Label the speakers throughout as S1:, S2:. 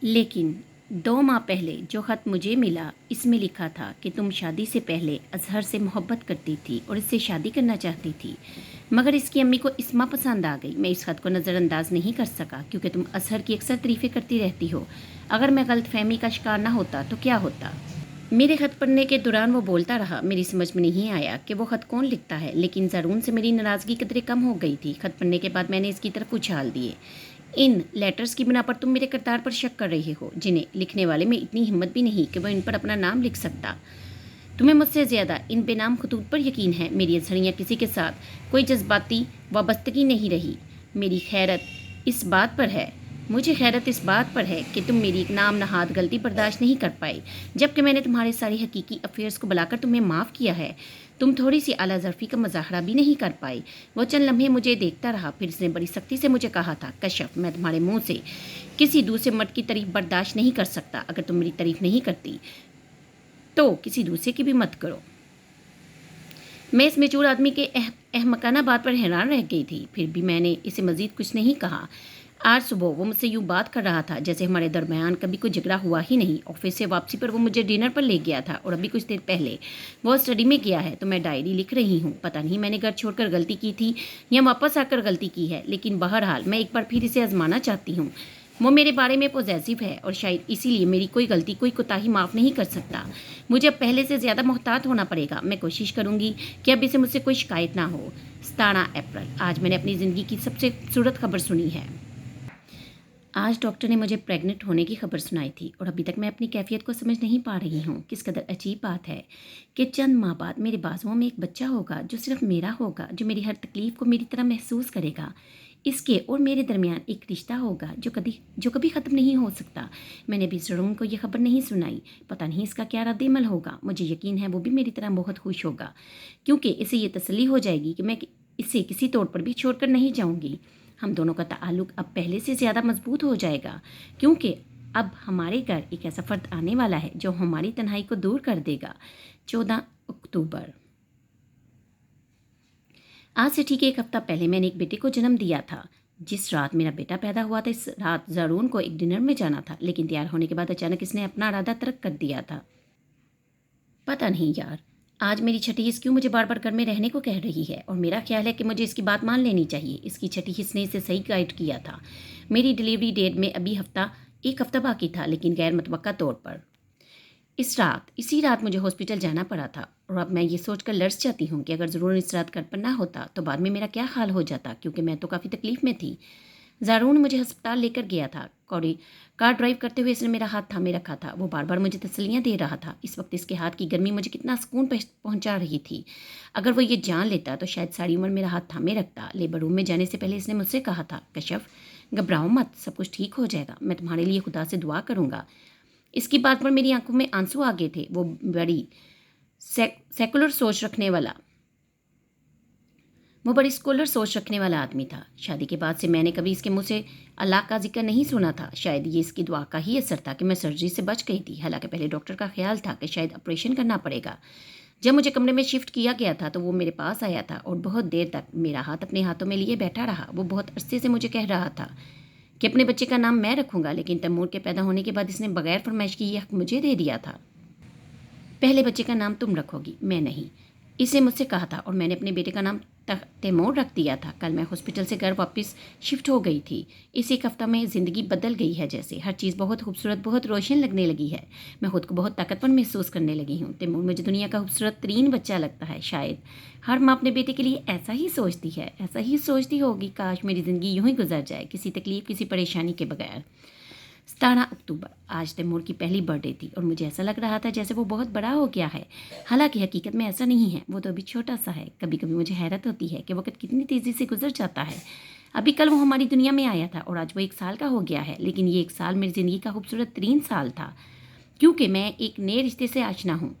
S1: لیکن 2 ماہ پہلے جو خط مجھے ملا اس میں لکھا تھا کہ تم شادی سے پہلے اظہر سے محبت کرتی تھی اور اس سے شادی کرنا چاہتی تھی، مگر اس کی امی کو اسما پسند آ گئی۔ میں اس خط کو نظر انداز نہیں کر سکا کیونکہ تم اظہر کی اکثر تعریفیں کرتی رہتی ہو۔ اگر میں غلط فہمی کا شکار نہ ہوتا تو کیا ہوتا؟ میرے خط پڑھنے کے دوران وہ بولتا رہا۔ میری سمجھ میں نہیں آیا کہ وہ خط کون لکھتا ہے، لیکن زارون سے میری ناراضگی قدرے کم ہو گئی تھی۔ خط پڑھنے کے بعد میں نے اس کی طرف اچھال دیے۔ ان لیٹرز کی بنا پر تم میرے کردار پر شک کر رہے ہو، جنہیں لکھنے والے میں اتنی ہمت بھی نہیں کہ وہ ان پر اپنا نام لکھ سکتا۔ تمہیں مجھ سے زیادہ ان بے نام خطوط پر یقین ہے۔ میری اظہریاں کسی کے ساتھ کوئی جذباتی وابستگی نہیں رہی۔ میری خیرت اس بات پر ہے مجھے خیرت اس بات پر ہے کہ تم میری ایک نام نہاد غلطی برداشت نہیں کر پائے، جبکہ میں نے تمہارے ساری حقیقی افیئرز کو بلا کر تمہیں معاف کیا ہے۔ تم تھوڑی سی اعلیٰ ظرفی کا مظاہرہ بھی نہیں کر پائے۔ وہ چند لمحے مجھے دیکھتا رہا، پھر اس نے بڑی سختی سے مجھے کہا تھا، کشف، میں تمہارے منہ سے کسی دوسرے مرد کی تعریف برداشت نہیں کر سکتا۔ اگر تم میری تعریف نہیں کرتی تو کسی دوسرے کی بھی مت کرو۔ میں اس میچور آدمی کے احمقانہ بات پر حیران رہ گئی تھی، پھر بھی میں نے اسے مزید کچھ نہیں کہا۔ آج صبح وہ مجھ سے یوں بات کر رہا تھا جیسے ہمارے درمیان کبھی کوئی جھگڑا ہوا ہی نہیں۔ آفس سے واپسی پر وہ مجھے ڈنر پر لے گیا تھا اور ابھی کچھ دیر پہلے وہ اسٹڈی میں گیا ہے تو میں ڈائری لکھ رہی ہوں۔ پتہ نہیں میں نے گھر چھوڑ کر غلطی کی تھی یا واپس آ کر غلطی کی ہے، لیکن بہرحال میں ایک بار پھر اسے آزمانا چاہتی ہوں۔ وہ میرے بارے میں پوزیسو ہے اور شاید اسی لیے میری کوئی غلطی، کوئی کوتاہی معاف نہیں کر سکتا۔ مجھے اب پہلے سے زیادہ محتاط ہونا پڑے گا۔ میں کوشش کروں گی کہ اب اسے مجھ سے کوئی شکایت نہ ہو۔ 17 اپریل۔ آج میں نے اپنی زندگی کی سب سے خوبصورت خبر سنی ہے۔ آج ڈاکٹر نے مجھے پریگننٹ ہونے کی خبر سنائی تھی اور ابھی تک میں اپنی کیفیت کو سمجھ نہیں پا رہی ہوں۔ کس قدر عجیب بات ہے کہ چند ماہ بعد میرے بازوؤں میں ایک بچہ ہوگا جو صرف میرا ہوگا، جو میری ہر تکلیف کو میری طرح محسوس کرے گا۔ اس کے اور میرے درمیان ایک رشتہ ہوگا جو کبھی ختم نہیں ہو سکتا۔ میں نے ابھی زرون کو یہ خبر نہیں سنائی، پتہ نہیں اس کا کیا رد عمل ہوگا۔ مجھے یقین ہے وہ بھی میری طرح بہت خوش ہوگا، کیونکہ اسے یہ تسلی ہو جائے گی کہ میں اسے کسی طور پر بھی چھوڑ کر نہیں جاؤں گی۔ ہم دونوں کا تعلق اب پہلے سے زیادہ مضبوط ہو جائے گا، کیونکہ اب ہمارے گھر ایک ایسا فرد آنے والا ہے جو ہماری تنہائی کو دور کر دے گا۔ 14 اکتوبر۔ آج سے ٹھیک 1 ہفتہ پہلے میں نے ایک بیٹے کو جنم دیا تھا۔ جس رات میرا بیٹا پیدا ہوا تھا اس رات زارون کو ایک ڈنر میں جانا تھا، لیکن تیار ہونے کے بعد اچانک اس نے اپنا ارادہ ترک کر دیا تھا۔ پتہ نہیں یار، آج میری چھٹی حص کیوں مجھے بار بار گھر میں رہنے کو کہہ رہی ہے، اور میرا خیال ہے کہ مجھے اس کی بات مان لینی چاہیے۔ اس کی چھٹی حص نے اسے صحیح گائیڈ کیا تھا۔ میری ڈلیوری ڈیٹ میں ابھی 1 ہفتہ باقی تھا، لیکن غیر متوقع طور پر اسی رات مجھے ہاسپٹل جانا پڑا تھا، اور اب میں یہ سوچ کر لرز جاتی ہوں کہ اگر ضرور اس رات گھر پر نہ ہوتا تو بعد میں میرا کیا حال ہو جاتا، کیونکہ میں تو کافی تکلیف میں تھی۔ زارون مجھے ہسپتال لے کر گیا تھا۔ کار ڈرائیو کرتے ہوئے اس نے میرا ہاتھ تھامے رکھا تھا۔ وہ بار بار مجھے تسلیاں دے رہا تھا۔ اس وقت اس کے ہاتھ کی گرمی مجھے کتنا سکون پہنچا رہی تھی۔ اگر وہ یہ جان لیتا تو شاید ساری عمر میرا ہاتھ تھامے رکھتا۔ لیبر روم میں جانے سے پہلے اس نے مجھ سے کہا تھا، کشف، گھبراؤ مت، سب کچھ ٹھیک ہو جائے گا، میں تمہارے لیے خدا سے دعا کروں گا۔ اس کی بات پر میری آنکھوں میں آنسو آ گئے تھے۔ وہ بڑی سیکولر سوچ رکھنے والا آدمی تھا۔ شادی کے بعد سے میں نے کبھی اس کے منہ سے اللہ کا ذکر نہیں سنا تھا۔ شاید یہ اس کی دعا کا ہی اثر تھا کہ میں سرجری سے بچ گئی تھی، حالانکہ پہلے ڈاکٹر کا خیال تھا کہ شاید آپریشن کرنا پڑے گا۔ جب مجھے کمرے میں شفٹ کیا گیا تھا تو وہ میرے پاس آیا تھا اور بہت دیر تک میرا ہاتھ اپنے ہاتھوں میں لیے بیٹھا رہا۔ وہ بہت عرصے سے مجھے کہہ رہا تھا کہ اپنے بچے کا نام میں رکھوں گا، لیکن تیمور کے پیدا ہونے کے بعد اس نے بغیر فرمائش کی یہ حق مجھے دے دیا تھا۔ پہلے بچے کا نام تم رکھو گی، میں نہیں، اس نے مجھ سے کہا تھا، اور میں نے اپنے بیٹے کا نام تیمور رکھ دیا تھا۔ کل میں ہاسپٹل سے گھر واپس شفٹ ہو گئی تھی۔ اس 1 ہفتہ میں زندگی بدل گئی ہے، جیسے ہر چیز بہت خوبصورت، بہت روشن لگنے لگی ہے۔ میں خود کو بہت طاقتور محسوس کرنے لگی ہوں۔ تیمور مجھے دنیا کا خوبصورت ترین بچہ لگتا ہے۔ شاید ہر ماں اپنے بیٹے کے لیے ایسا ہی سوچتی ہے، ایسا ہی سوچتی ہوگی۔ کاش میری زندگی یوں ہی گزر جائے، کسی تکلیف، کسی پریشانی کے بغیر۔ 17 اکتوبر۔ آج تیمور کی پہلی برتھ ڈے تھی اور مجھے ایسا لگ رہا تھا جیسے وہ بہت بڑا ہو گیا ہے، حالانکہ حقیقت میں ایسا نہیں ہے، وہ تو ابھی چھوٹا سا ہے۔ کبھی کبھی مجھے حیرت ہوتی ہے کہ وقت کتنی تیزی سے گزر جاتا ہے۔ ابھی کل وہ ہماری دنیا میں آیا تھا اور آج وہ 1 سال کا ہو گیا ہے، لیکن یہ 1 سال میری زندگی کا خوبصورت ترین سال تھا، کیونکہ میں ایک نئے رشتے سے آشنا ہوں۔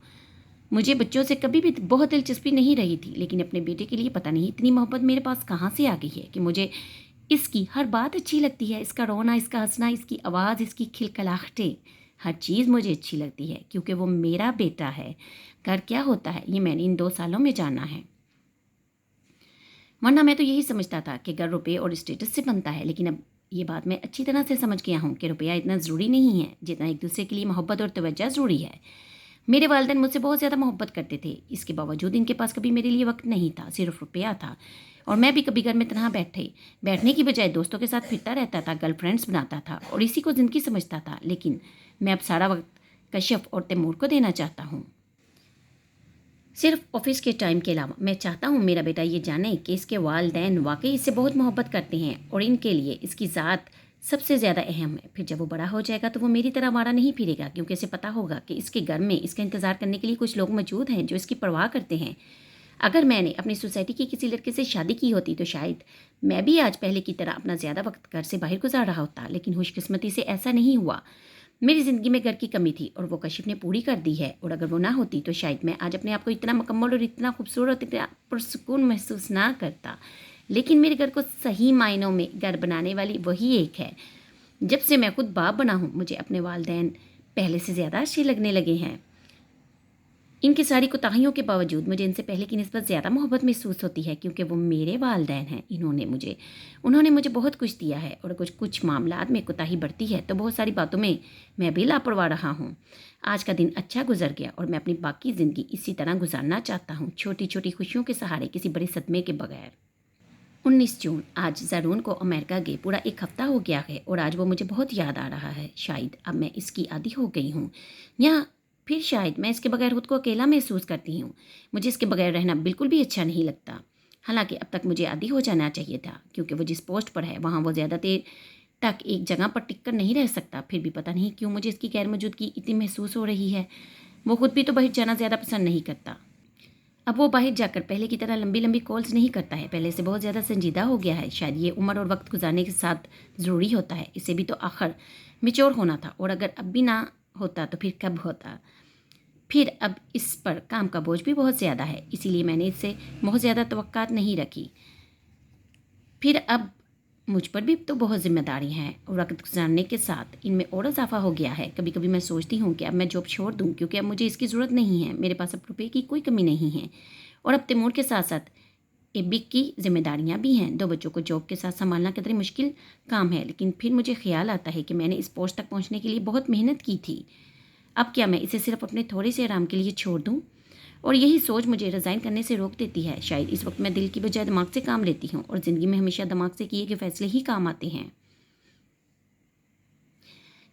S1: مجھے بچوں سے کبھی بھی بہت دلچسپی نہیں رہی تھی، لیکن اپنے بیٹے کے لیے پتہ نہیں اتنی محبت میرے پاس کہاں سے آ گئی ہے کہ مجھے اس کی ہر بات اچھی لگتی ہے۔ اس کا رونا، اس کا ہنسنا، اس کی آواز، اس کی کھلکھلاہٹیں، ہر چیز مجھے اچھی لگتی ہے، کیونکہ وہ میرا بیٹا ہے۔ گھر کیا ہوتا ہے یہ میں نے ان 2 سالوں میں جانا ہے، ورنہ میں تو یہی سمجھتا تھا کہ گھر روپے اور اسٹیٹس سے بنتا ہے، لیکن اب یہ بات میں اچھی طرح سے سمجھ گیا ہوں کہ روپیہ اتنا ضروری نہیں ہے جتنا ایک دوسرے کے لیے محبت اور توجہ ضروری ہے۔ میرے والدین مجھ سے بہت زیادہ محبت کرتے تھے، اس کے باوجود ان کے پاس کبھی میرے لیے وقت نہیں تھا، صرف روپیہ تھا۔ اور میں بھی کبھی گھر میں تنہا بیٹھنے کی بجائے دوستوں کے ساتھ پھرتا رہتا تھا، گرل فرینڈس بناتا تھا اور اسی کو زندگی سمجھتا تھا۔ لیکن میں اب سارا وقت کشف اور تیمور کو دینا چاہتا ہوں، صرف آفس کے ٹائم کے علاوہ۔ میں چاہتا ہوں میرا بیٹا یہ جانے کہ اس کے والدین واقعی اس سے بہت محبت کرتے ہیں اور ان کے لیے اس کی ذات سب سے زیادہ اہم ہے۔ پھر جب وہ بڑا ہو جائے گا تو وہ میری طرح مارا نہیں پھرے گا، کیونکہ اسے پتہ ہوگا کہ اس کے گھر میں اس کا انتظار کرنے کے لیے کچھ لوگ موجود ہیں جو اس کی پرواہ کرتے ہیں۔ اگر میں نے اپنی سوسائٹی کی کسی لڑکے سے شادی کی ہوتی تو شاید میں بھی آج پہلے کی طرح اپنا زیادہ وقت گھر سے باہر گزار رہا ہوتا، لیکن خوش قسمتی سے ایسا نہیں ہوا۔ میری زندگی میں گھر کی کمی تھی اور وہ کشف نے پوری کر دی ہے، اور اگر وہ نہ ہوتی تو شاید میں آج اپنے آپ کو اتنا مکمل اور اتنا خوبصورت، اتنا پرسکون محسوس نہ کرتا۔ لیکن میرے گھر کو صحیح معنوں میں گھر بنانے والی وہی ایک ہے۔ جب سے میں خود باپ بنا ہوں مجھے اپنے والدین پہلے سے زیادہ اچھے لگنے لگے ہیں۔ ان کی ساری کوتاہیوں کے باوجود مجھے ان سے پہلے کی نسبت زیادہ محبت محسوس ہوتی ہے، کیونکہ وہ میرے والدین ہیں۔ انہوں نے مجھے بہت کچھ دیا ہے، اور اگر کچھ معاملات میں کوتاہی بڑھتی ہے تو بہت ساری باتوں میں بھی لاپرواہ رہا ہوں۔ آج کا دن اچھا گزر گیا اور میں اپنی باقی زندگی اسی طرح گزارنا چاہتا ہوں، چھوٹی چھوٹی خوشیوں کے سہارے، کسی بڑے صدمے کے بغیر۔ 19 جون، آج زارون کو امریکہ گئے پورا ایک ہفتہ ہو گیا ہے، اور آج وہ مجھے بہت یاد آ رہا ہے۔ شاید اب میں اس کی عادی ہو گئی ہوں، یا پھر شاید میں اس کے بغیر خود کو اکیلا محسوس کرتی ہوں۔ مجھے اس کے بغیر رہنا بالکل بھی اچھا نہیں لگتا، حالانکہ اب تک مجھے عادی ہو جانا چاہیے تھا، کیونکہ وہ جس پوسٹ پر ہے وہاں وہ زیادہ دیر تک ایک جگہ پر ٹک کر نہیں رہ سکتا۔ پھر بھی پتہ نہیں کیوں مجھے اس کی غیر موجودگی اتنی محسوس ہو رہی ہے۔ وہ خود بھی تو باہر جانا زیادہ پسند نہیں کرتا۔ اب وہ باہر جا کر پہلے کی طرح لمبی لمبی کالز نہیں کرتا ہے، پہلے سے بہت زیادہ سنجیدہ ہو گیا ہے۔ شاید یہ عمر اور وقت گزارنے کے ساتھ ضروری ہوتا ہے، اسے بھی تو آخر میچور ہونا تھا، اور اگر اب بھی نہ ہوتا تو پھر کب ہوتا؟ پھر اب اس پر کام کا بوجھ بھی بہت زیادہ ہے، اسی لیے میں نے اس سے بہت زیادہ توقعات نہیں رکھی۔ پھر اب مجھ پر بھی تو بہت ذمہ داری ہیں، اور وقت گزارنے کے ساتھ ان میں اور اضافہ ہو گیا ہے۔ کبھی کبھی میں سوچتی ہوں کہ اب میں جاب چھوڑ دوں، کیونکہ اب مجھے اس کی ضرورت نہیں ہے۔ میرے پاس اب روپے کی کوئی کمی نہیں ہے، اور اب تیمور کے ساتھ ساتھ ایبک کی ذمہ داریاں بھی ہیں۔ 2 بچوں کو جاب کے ساتھ سنبھالنا قدرے مشکل کام ہے، لیکن پھر مجھے خیال آتا ہے کہ میں نے اس پوسٹ تک پہنچنے کے لیے بہت محنت کی تھی۔ اب کیا میں اسے صرف اپنے تھوڑے سے آرام کے لیے چھوڑ دوں؟ اور یہی سوچ مجھے ریزائن کرنے سے روک دیتی ہے۔ شاید اس وقت میں دل کی بجائے دماغ سے کام لیتی ہوں، اور زندگی میں ہمیشہ دماغ سے کیے گئے فیصلے ہی کام آتے ہیں۔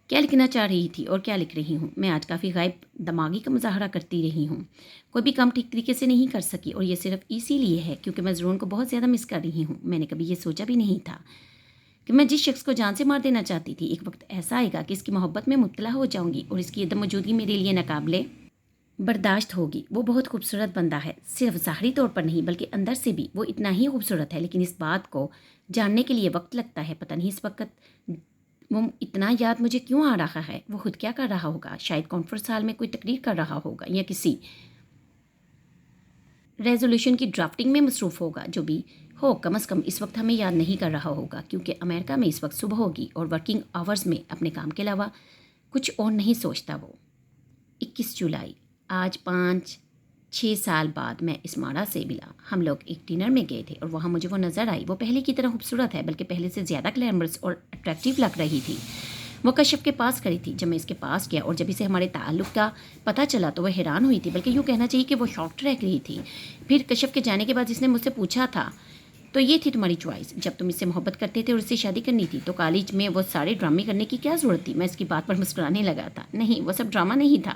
S1: کیا لکھنا چاہ رہی تھی اور کیا لکھ رہی ہوں؟ میں آج کافی غائب دماغی کا مظاہرہ کرتی رہی ہوں، کوئی بھی کام ٹھیک طریقے سے نہیں کر سکی، اور یہ صرف اسی لیے ہے کیونکہ میں زرون کو بہت زیادہ مس کر رہی ہوں۔ میں نے کبھی یہ سوچا بھی نہیں تھا کہ میں جس شخص کو جان سے مار دینا چاہتی تھی، ایک وقت ایسا آئے گا کہ اس کی محبت میں مبتلا ہو جاؤں گی، اور اس کی عدم موجودگی میرے لیے ناقابل برداشت ہوگی۔ وہ بہت خوبصورت بندہ ہے، صرف ظاہری طور پر نہیں بلکہ اندر سے بھی وہ اتنا ہی خوبصورت ہے، لیکن اس بات کو جاننے کے لیے وقت لگتا ہے۔ پتہ نہیں اس وقت وہ اتنا یاد مجھے کیوں آ رہا ہے۔ وہ خود کیا کر رہا ہوگا؟ شاید کانفرنس ہال میں کوئی تقریر کر رہا ہوگا، یا کسی ریزولوشن کی ڈرافٹنگ میں مصروف ہوگا۔ جو بھی ہو، کم از کم اس وقت ہمیں یاد نہیں کر رہا ہوگا، کیونکہ امریکہ میں اس وقت صبح ہوگی، اور ورکنگ آورز میں اپنے کام کے علاوہ کچھ اور نہیں سوچتا وہ۔ 21 جولائی، آج 5-6 سال بعد میں اسمارا سے ملا۔ ہم لوگ ایک ڈنر میں گئے تھے، اور وہاں مجھے وہ نظر آئی۔ وہ پہلے کی طرح خوبصورت ہے، بلکہ پہلے سے زیادہ گلیمرس اور اٹریکٹیو لگ رہی تھی۔ وہ کشف کے پاس کھڑی تھی جب میں اس کے پاس گیا، اور جب اسے ہمارے تعلق کا پتہ چلا تو وہ حیران ہوئی تھی، بلکہ یوں کہنا چاہیے کہ وہ شاکڈ رہ گئی تھی۔ پھر کشف کے جانے کے بعد اس نے مجھ سے پوچھا تھا، تو یہ تھی تمہاری چوائس؟ جب تم اس سے محبت کرتے تھے اور اس سے شادی کرنی تھی تو کالج میں وہ سارے ڈرامے کرنے کی کیا ضرورت تھی؟ میں اس کی بات پر مسکرانے لگا تھا۔ نہیں، وہ سب ڈرامہ نہیں تھا۔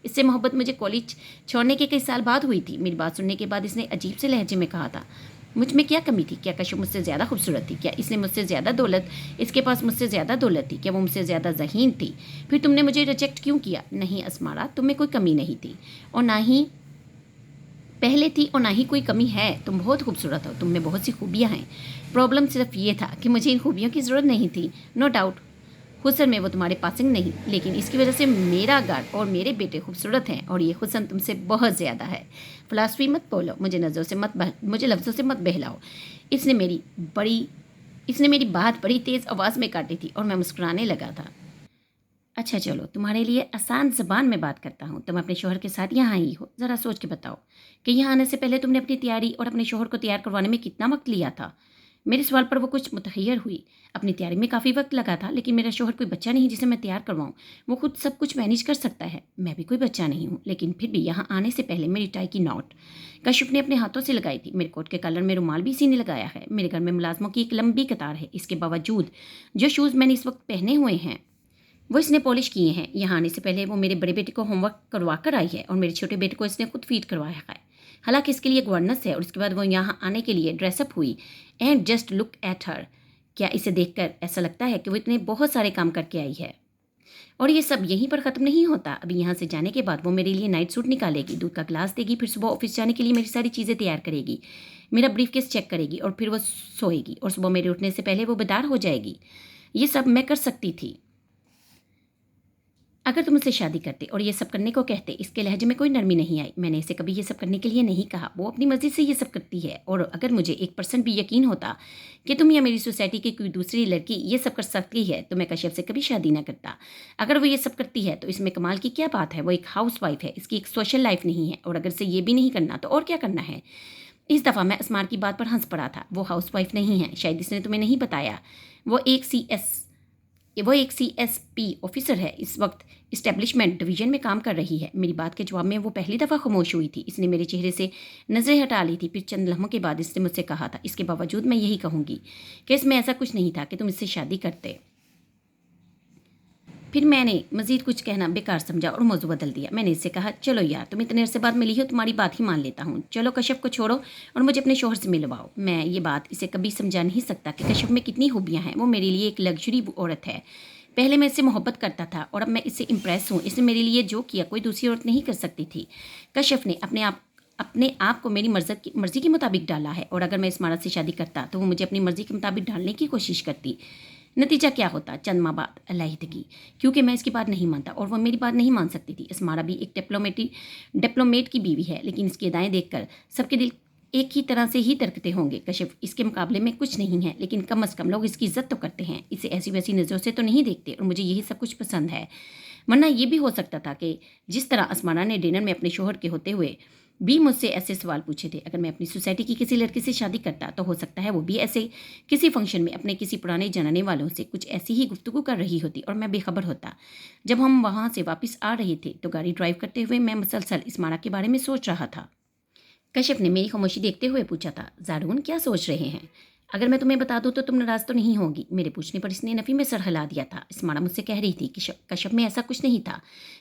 S1: اس سے محبت مجھے کالج چھوڑنے کے کئی سال بعد ہوئی تھی۔ میری بات سننے کے بعد اس نے عجیب سے لہجے میں کہا تھا، مجھ میں کیا کمی تھی؟ کیا کشف مجھ سے زیادہ خوبصورت تھی؟ کیا اس نے مجھ سے زیادہ دولت اس کے پاس مجھ سے زیادہ دولت تھی؟ کیا وہ مجھ سے زیادہ ذہین تھی؟ پھر تم نے مجھے ریجیکٹ کیوں کیا؟ نہیں اسمارا، تم میں کوئی کمی نہیں تھی، اور نہ ہی پہلے تھی، اور نہ ہی کوئی کمی ہے۔ تم بہت خوبصورت ہو، تم میں بہت سی خوبیاں ہیں۔ پرابلم صرف یہ تھا کہ مجھے ان خوبیوں کی ضرورت نہیں تھی۔ نو ڈاؤٹ حسن میں وہ تمہارے پاسنگ نہیں، لیکن اس کی وجہ سے میرا گھر اور میرے بیٹے خوبصورت ہیں، اور یہ حسن تم سے بہت زیادہ ہے۔ فلاسفی مت بولو، مجھے لفظوں سے مت بہلاؤ۔ اس نے میری بات بڑی تیز آواز میں کاٹی تھی، اور میں مسکرانے لگا تھا۔ اچھا چلو، تمہارے لیے آسان زبان میں بات کرتا ہوں۔ تم اپنے شوہر کے ساتھ یہاں آئی ہو، ذرا سوچ کے بتاؤ کہ یہاں آنے سے پہلے تم نے اپنی تیاری اور اپنے شوہر کو تیار کروانے میں کتنا وقت لیا تھا؟ मेरे सवाल पर वो कुछ मुतहैर हुई। अपनी तैयारी में काफ़ी वक्त लगा था, लेकिन मेरा शौहर कोई बच्चा नहीं जिसे मैं तैयार करवाऊँ। वो खुद सब कुछ मैनेज कर सकता है। मैं भी कोई बच्चा नहीं हूँ, लेकिन फिर भी यहाँ आने से पहले मेरी टाई की नॉट कशिफ ने अपने हाथों से लगाई थी। मेरे कोट के कॉलर में रुमाल भी इसी ने लगाया है। मेरे घर में मुलाजमों की एक लंबी कतार है। इसके बावजूद जो शूज़ मैंने इस वक्त पहने हुए हैं वो इसने पॉलिश किए हैं। यहाँ आने से पहले वो मेरे बड़े बेटे को होमवर्क करवा कर आई है और मेरे छोटे बेटे को इसने खुद फीड करवाया है। हालांकि इसके लिए गवर्नेंस है और उसके बाद वो यहाँ आने के लिए ड्रेसअप हुई। And just look at her. क्या इसे देखकर ऐसा लगता है कि वो इतने बहुत सारे काम करके आई है? और ये सब यहीं पर ख़त्म नहीं होता। अभी यहाँ से जाने के बाद वो मेरे लिए नाइट सूट निकालेगी, दूध का गिलास देगी, फिर सुबह ऑफिस जाने के लिए मेरी सारी चीज़ें तैयार करेगी, मेरा ब्रीफकेस चेक करेगी और फिर वो सोएगी और सुबह मेरे उठने से पहले वो बेदार हो जाएगी। ये सब मैं कर सकती थी अगर तुम मुझसे शादी करते और ये सब करने को कहते। इसके लहजे में कोई नरमी नहीं आई। मैंने इसे कभी ये सब करने के लिए नहीं कहा। वो अपनी मर्जी से ये सब करती है और अगर मुझे 1% भी यकीन होता कि तुम या मेरी सोसाइटी की कोई दूसरी लड़की ये सब कर सकती है तो मैं कश्यप से कभी शादी ना करता। अगर वो ये सब करती है तो इसमें कमाल की क्या बात है? वो एक हाउस वाइफ है, इसकी एक सोशल लाइफ नहीं है। और अगर से ये भी नहीं करना तो और क्या करना है? इस दफ़ा मैं असमार की बात पर हंस पड़ा था। वो हाउस वाइफ नहीं है, शायद इसने तुम्हें नहीं बताया। वो एक CSP ऑफिसर है। इस वक्त इस्टेब्लिशमेंट डिवीजन में काम कर रही है। मेरी बात के जवाब में वो पहली दफ़ा खामोश हुई थी। इसने मेरे चेहरे से नज़रें हटा ली थी। फिर चंद लम्हों के बाद इसने मुझसे कहा था, इसके बावजूद मैं यही कहूँगी कि इसमें ऐसा कुछ नहीं था कि तुम इससे शादी करते। फिर मैंने मज़ीद कुछ कहना बेकार समझा और मौजू बदल दिया। मैंने इससे कहा, चलो यार, तुम इतने अरसे बाद मिली हो, तुम्हारी बात ही मान लेता हूँ। चलो कश्यप को छोड़ो और मुझे अपने शौहर से मिलवाओ। मैं ये बात इसे कभी समझा नहीं सकता कि कश्यप में कितनी खूबियाँ हैं। वो मेरे लिए एक लग्जरी औरत है। पहले मैं इससे मोहब्बत करता था और अब मैं इससे इम्प्रेस हूँ। इसने मेरे लिए जो किया कोई दूसरी औरत नहीं कर सकती थी। कश्यप ने अपने आप को मेरी मर्जी के मुताबिक डाला है और अगर मैं इस मर्द से शादी करता तो वो मुझे अपनी मर्जी के मुताबिक डालने की कोशिश करती। नतीजा क्या होता? चंद माह बाद अलहदगी, क्योंकि मैं इसकी बात नहीं मानता और वो मेरी बात नहीं मान सकती थी। इसमारा भी एक डिप्लोमेट की बीवी है, लेकिन इसकी अदाएँ देखकर सबके दिल एक ही तरह से ही धड़कते होंगे। कश्यप इसके मुकाबले में कुछ नहीं है, लेकिन कम अज़ कम लोग इसकी इज्जत तो करते हैं। इसे ऐसी वैसी नज़रों से तो नहीं देखते और मुझे यही सब कुछ पसंद है। वरना ये भी हो सकता था कि जिस तरह असमाना ने डिनर में अपने शोहर के होते हुए भी मुझसे ऐसे सवाल पूछे थे, अगर मैं अपनी सोसाइटी की किसी लड़की से शादी करता तो हो सकता है वो भी ऐसे किसी फंक्शन में अपने किसी पुराने जानने वालों से कुछ ऐसी ही गुफ्तगू कर रही होती और मैं बेखबर होता। जब हम वहाँ से वापस आ रहे थे तो गाड़ी ड्राइव करते हुए मैं मुसलसल इसमारा के बारे में सोच रहा था। कश्यप ने मेरी खामोशी देखते हुए पूछा था, ज़ारून क्या सोच रहे हैं? अगर मैं तुम्हें बता दूं तो तुम नाराज़ तो नहीं होगी? मेरे पूछने पर इसने नफ़ी में सर हिला दिया था। इसमारा मुझसे कह रही थी कि कश्यप में ऐसा कुछ नहीं था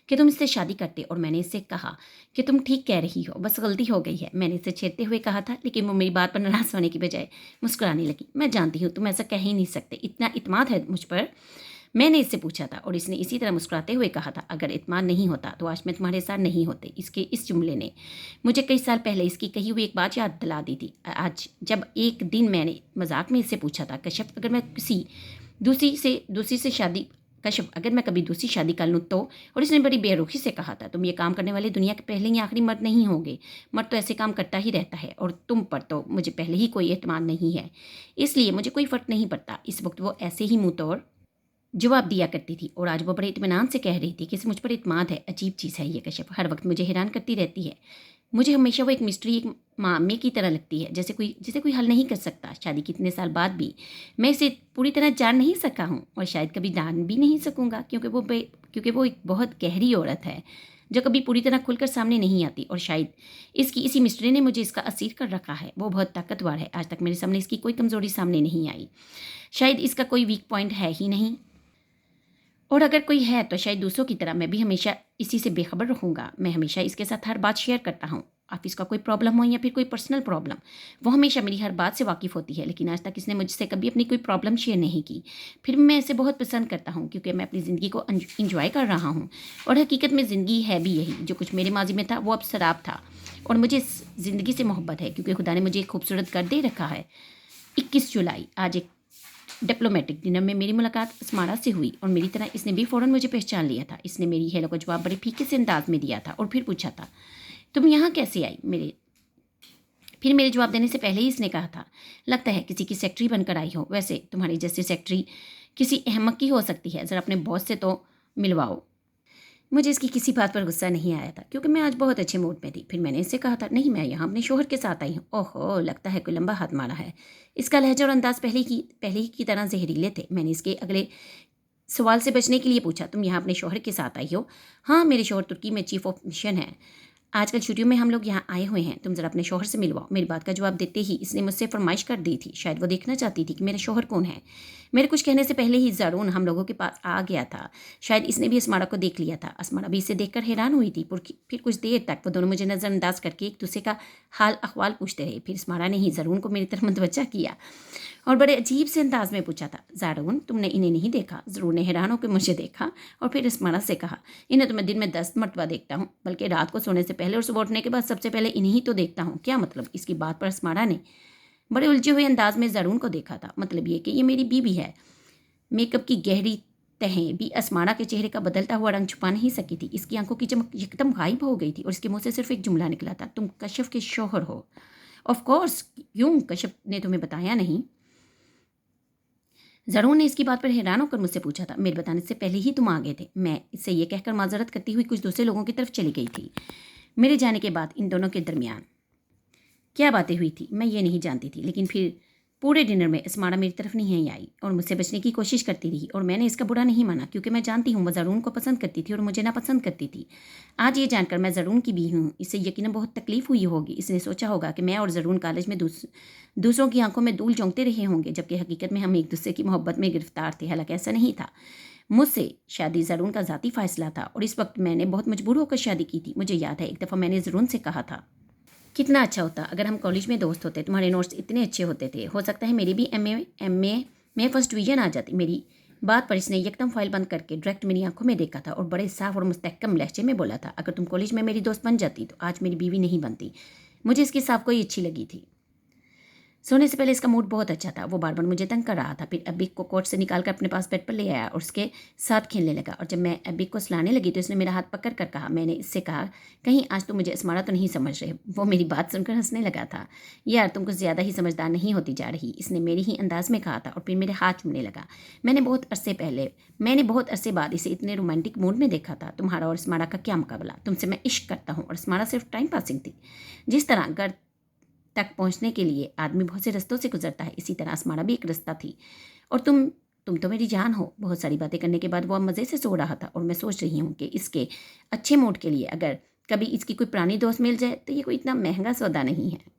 S1: कि तुम इससे शादी करते और मैंने इससे कहा कि तुम ठीक कह रही हो, बस गलती हो गई है। मैंने इसे छेड़ते हुए कहा था, लेकिन वो मेरी बात पर नाराज़ होने की बजाय मुस्कुराने लगी। मैं जानती हूँ तुम ऐसा कह ही नहीं सकते, इतना इत्मीनान है मुझ पर। मैंने इससे पूछा था और इसने इसी तरह मुस्कुराते हुए कहा था, अगर इत्मीनान नहीं होता तो आज मैं तुम्हारे साथ नहीं होते। इसके इस जुमले ने मुझे कई साल पहले इसकी कही हुई एक बात याद दिला दी थी। आज जब एक दिन मैंने मजाक में इससे पूछा था, कश्यप अगर मैं अगर मैं कभी दूसरी शादी कर लूँ तो, और इसने बड़ी बेरुखी से कहा था, तुम ये काम करने वाले दुनिया के पहले या आखिरी मर्द नहीं होंगे। मर्द तो ऐसे काम करता ही रहता है और तुम पर तो मुझे पहले ही कोई एतमाद नहीं है, इसलिए मुझे कोई फ़र्क नहीं पड़ता। इस वक्त वो ऐसे ही मुँह तोड़ जवाब दिया करती थी और आज वो बड़े इत्मीनान से कह रही थी कि मुझ पर इत्मीनान है। अजीब चीज़ है ये कश्यप, हर वक्त मुझे हैरान करती रहती है। मुझे हमेशा वो एक मिस्ट्री, एक मामे की तरह लगती है, जिसे कोई हल नहीं कर सकता। शादी के इतने साल बाद भी मैं इसे पूरी तरह जान नहीं सका हूँ और शायद कभी जान भी नहीं सकूँगा, क्योंकि वो एक बहुत गहरी औरत है जो कभी पूरी तरह खुलकर सामने नहीं आती और शायद इसी मिस्ट्री ने मुझे इसका असीर कर रखा है। वो बहुत ताकतवर है, आज तक मेरे सामने इसकी कोई कमज़ोरी सामने नहीं आई। शायद इसका कोई वीक पॉइंट है ही नहीं, और अगर कोई है तो शायद दूसरों की तरह मैं भी हमेशा इसी से बेखबर रहूँगा। मैं हमेशा इसके साथ हर बात शेयर करता हूँ, ऑफिस का कोई प्रॉब्लम हो या फिर कोई पर्सनल प्रॉब्लम, वो हमेशा मेरी हर बात से वाकिफ़ होती है। लेकिन आज तक इसने मुझसे कभी अपनी कोई प्रॉब्लम शेयर नहीं की। फिर मैं इसे बहुत पसंद करता हूँ क्योंकि मैं अपनी ज़िंदगी को इंजॉय कर रहा हूँ और हकीकत में ज़िंदगी है भी यही। जो कुछ मेरे माजी में था वो अब शराब था और मुझे इस ज़िंदगी से मोहब्बत है क्योंकि खुदा ने मुझे एक खूबसूरत घर दे रखा है। 21 जुलाई आज एक डिप्लोमेटिक डिनर में मेरी मुलाकात स्मारा से हुई और मेरी तरह इसने भी फ़ौरन मुझे पहचान लिया था। इसने मेरी हेलो का जवाब बड़े फीके से अंदाज में दिया था और फिर पूछा था, तुम यहाँ कैसे आई? फिर मेरे जवाब देने से पहले ही इसने कहा था, लगता है किसी की सेक्रेटरी बनकर आई हो। वैसे तुम्हारी जैसी सेक्रेटरी किसी अहमक की हो सकती है, ज़रा अपने बॉस से तो मिलवाओ। مجھے اس کی کسی بات پر غصہ نہیں آیا تھا کیونکہ میں آج بہت اچھے موڈ میں تھی۔ پھر میں نے اس سے کہا تھا، نہیں میں یہاں اپنے شوہر کے ساتھ آئی ہوں۔ اوہو، لگتا ہے کوئی لمبا ہاتھ مارا ہے۔ اس کا لہجہ اور انداز پہلے ہی کی طرح زہریلے تھے۔ میں نے اس کے اگلے سوال سے بچنے کے لیے پوچھا، تم یہاں اپنے شوہر کے ساتھ آئی ہو؟ ہاں، میرے شوہر ترکی میں چیف آف مشن ہے، آج کل چھٹیوں میں ہم لوگ یہاں آئے ہوئے ہیں، تم ذرا اپنے شوہر سے ملواؤ۔ میری بات کا جواب دیتے ہی اس نے مجھ سے فرمائش کر دی تھی، شاید وہ دیکھنا چاہتی تھی کہ میرا شوہر کون ہے۔ میرے کچھ کہنے سے پہلے ہی زارون ہم لوگوں کے پاس آ گیا تھا۔ شاید اس نے بھی اسمارا کو دیکھ لیا تھا۔ اسمارا بھی اسے دیکھ کر حیران ہوئی تھی۔ پھر کچھ دیر تک وہ دونوں مجھے نظر انداز کر کے ایک دوسرے کا حال احوال پوچھتے رہے۔ پھر اسمارا نے ہی زارون کو میری طرف متوجہ کیا اور بڑے عجیب سے انداز میں پوچھا تھا، زارون تم نے انہیں نہیں دیکھا؟ زارون نے حیران ہو کے مجھے دیکھا اور پھر اسمارا سے کہا، انہیں تو میں دن میں 10 مرتبہ دیکھتا ہوں، بلکہ رات کو سونے سے پہلے اور صبح اٹھنے کے بعد سب سے پہلے انہیں تو دیکھتا ہوں۔ کیا مطلب؟ اس کی بات پر اسمارا نے بڑے الجھے ہوئے انداز میں زارون کو دیکھا تھا۔ مطلب یہ کہ یہ میری بیوی ہے۔ میک اپ کی گہری تہیں بھی اسمارا کے چہرے کا بدلتا ہوا رنگ چھپا نہیں سکی تھی۔ اس کی آنکھوں کی چمک یکدم غائب ہو گئی تھی اور اس کے منہ سے صرف ایک جملہ نکلا تھا، تم کشف کے شوہر ہو؟ آف کورس، کیوں کشف نے تمہیں بتایا نہیں؟ زارون نے اس کی بات پر حیران ہو کر مجھ سے پوچھا تھا، میرے بتانے سے پہلے ہی تم آ گئے تھے۔ میں اس سے یہ کہہ کر معذرت کرتی ہوئی کچھ دوسرے لوگوں کی طرف چلی گئی تھی۔ میرے جانے کے بعد ان دونوں کے درمیان کیا باتیں ہوئی تھی میں یہ نہیں جانتی تھی، لیکن پھر پورے ڈنر میں اسمارا میری طرف نہیں آئی اور مجھ سے بچنے کی کوشش کرتی رہی، اور میں نے اس کا برا نہیں مانا کیونکہ میں جانتی ہوں وہ زارون کو پسند کرتی تھی اور مجھے ناپسند کرتی تھی۔ آج یہ جان کر میں زارون کی بھی ہوں، اسے یقیناً بہت تکلیف ہوئی ہوگی۔ اس نے سوچا ہوگا کہ میں اور زارون کالج میں دوسروں کی آنکھوں میں دھول جھونکتے رہے ہوں گے، جبکہ حقیقت میں ہم ایک دوسرے کی محبت میں گرفتار تھے۔ حالانکہ ایسا نہیں تھا۔ مجھ سے شادی زارون کا ذاتی فیصلہ تھا اور اس وقت میں نے بہت مجبور ہو کر شادی کی تھی۔ مجھے یاد ہے ایک دفعہ میں نے زارون سے کہا تھا، کتنا اچھا ہوتا اگر ہم کالج میں دوست ہوتے، تمہارے نوٹس اتنے اچھے ہوتے تھے، ہو سکتا ہے میری بھی ایم اے میں فرسٹ ڈویژن آ جاتی۔ میری بات پر اس نے یکدم فائل بند کر کے ڈائریکٹ میری آنکھوں میں دیکھا تھا اور بڑے صاف اور مستحکم لہجے میں بولا تھا، اگر تم کالج میں میری دوست بن جاتی تو آج میری بیوی نہیں بنتی۔ مجھے اس کی صاف کوئی اچھی لگی تھی۔ سونے سے پہلے اس کا موڈ بہت اچھا تھا، وہ بار بار مجھے تنگ کر رہا تھا۔ پھر ابی کو کوٹ سے نکال کر اپنے پاس بیڈ پر لے آیا اور اس کے ساتھ کھیلنے لگا، اور جب میں ابی کو سلانے لگی تو اس نے میرا ہاتھ پکڑ کر کہا، میں نے اس سے کہا، کہیں آج تم مجھے اسمارا تو نہیں سمجھ رہے؟ وہ میری بات سن کر ہنسنے لگا تھا، یار تم کچھ زیادہ ہی سمجھدار نہیں ہوتی جا رہی، اس نے میرے ہی انداز میں کہا تھا اور پھر میرے ہاتھ چومنے لگا۔ میں نے بہت عرصے بعد اسے اتنے رومانٹک موڈ میں دیکھا تھا۔ تمہارا اور اسمارا کا کیا مقابلہ، تم سے میں عشق کرتا ہوں اور اسمارا صرف ٹائم پاسنگ تھی۔ جس طرح گھر تک پہنچنے کے لیے آدمی بہت سے رستوں سے گزرتا ہے، اسی طرح اسمارا بھی ایک رستہ تھی، اور تم تو میری جان ہو۔ بہت ساری باتیں کرنے کے بعد وہ اب مزے سے سو رہا تھا اور میں سوچ رہی ہوں کہ اس کے اچھے موڈ کے لیے اگر کبھی اس کی کوئی پرانی دوست مل جائے تو یہ کوئی اتنا مہنگا سودا نہیں ہے۔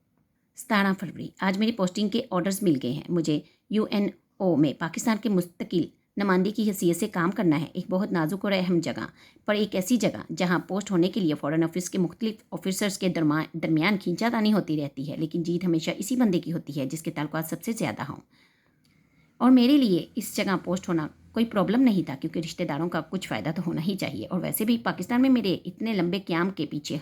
S1: 17 فروری، آج میری پوسٹنگ کے آرڈرز مل گئے ہیں۔ مجھے UNO میں پاکستان کے مستقل نمائندے کی حیثیت سے کام کرنا ہے، ایک بہت نازک اور اہم جگہ پر، ایک ایسی جگہ جہاں پوسٹ ہونے کے لیے فورن آفس کے مختلف آفیسرز کے درمیان کھینچا تانی ہوتی رہتی ہے، لیکن جیت ہمیشہ اسی بندے کی ہوتی ہے جس کے تعلقات سب سے زیادہ ہوں۔ اور میرے لیے اس جگہ پوسٹ ہونا کوئی پرابلم نہیں تھا کیونکہ رشتہ داروں کا کچھ فائدہ تو ہونا ہی چاہیے، اور ویسے بھی پاکستان میں میرے اتنے لمبے قیام کے پیچھے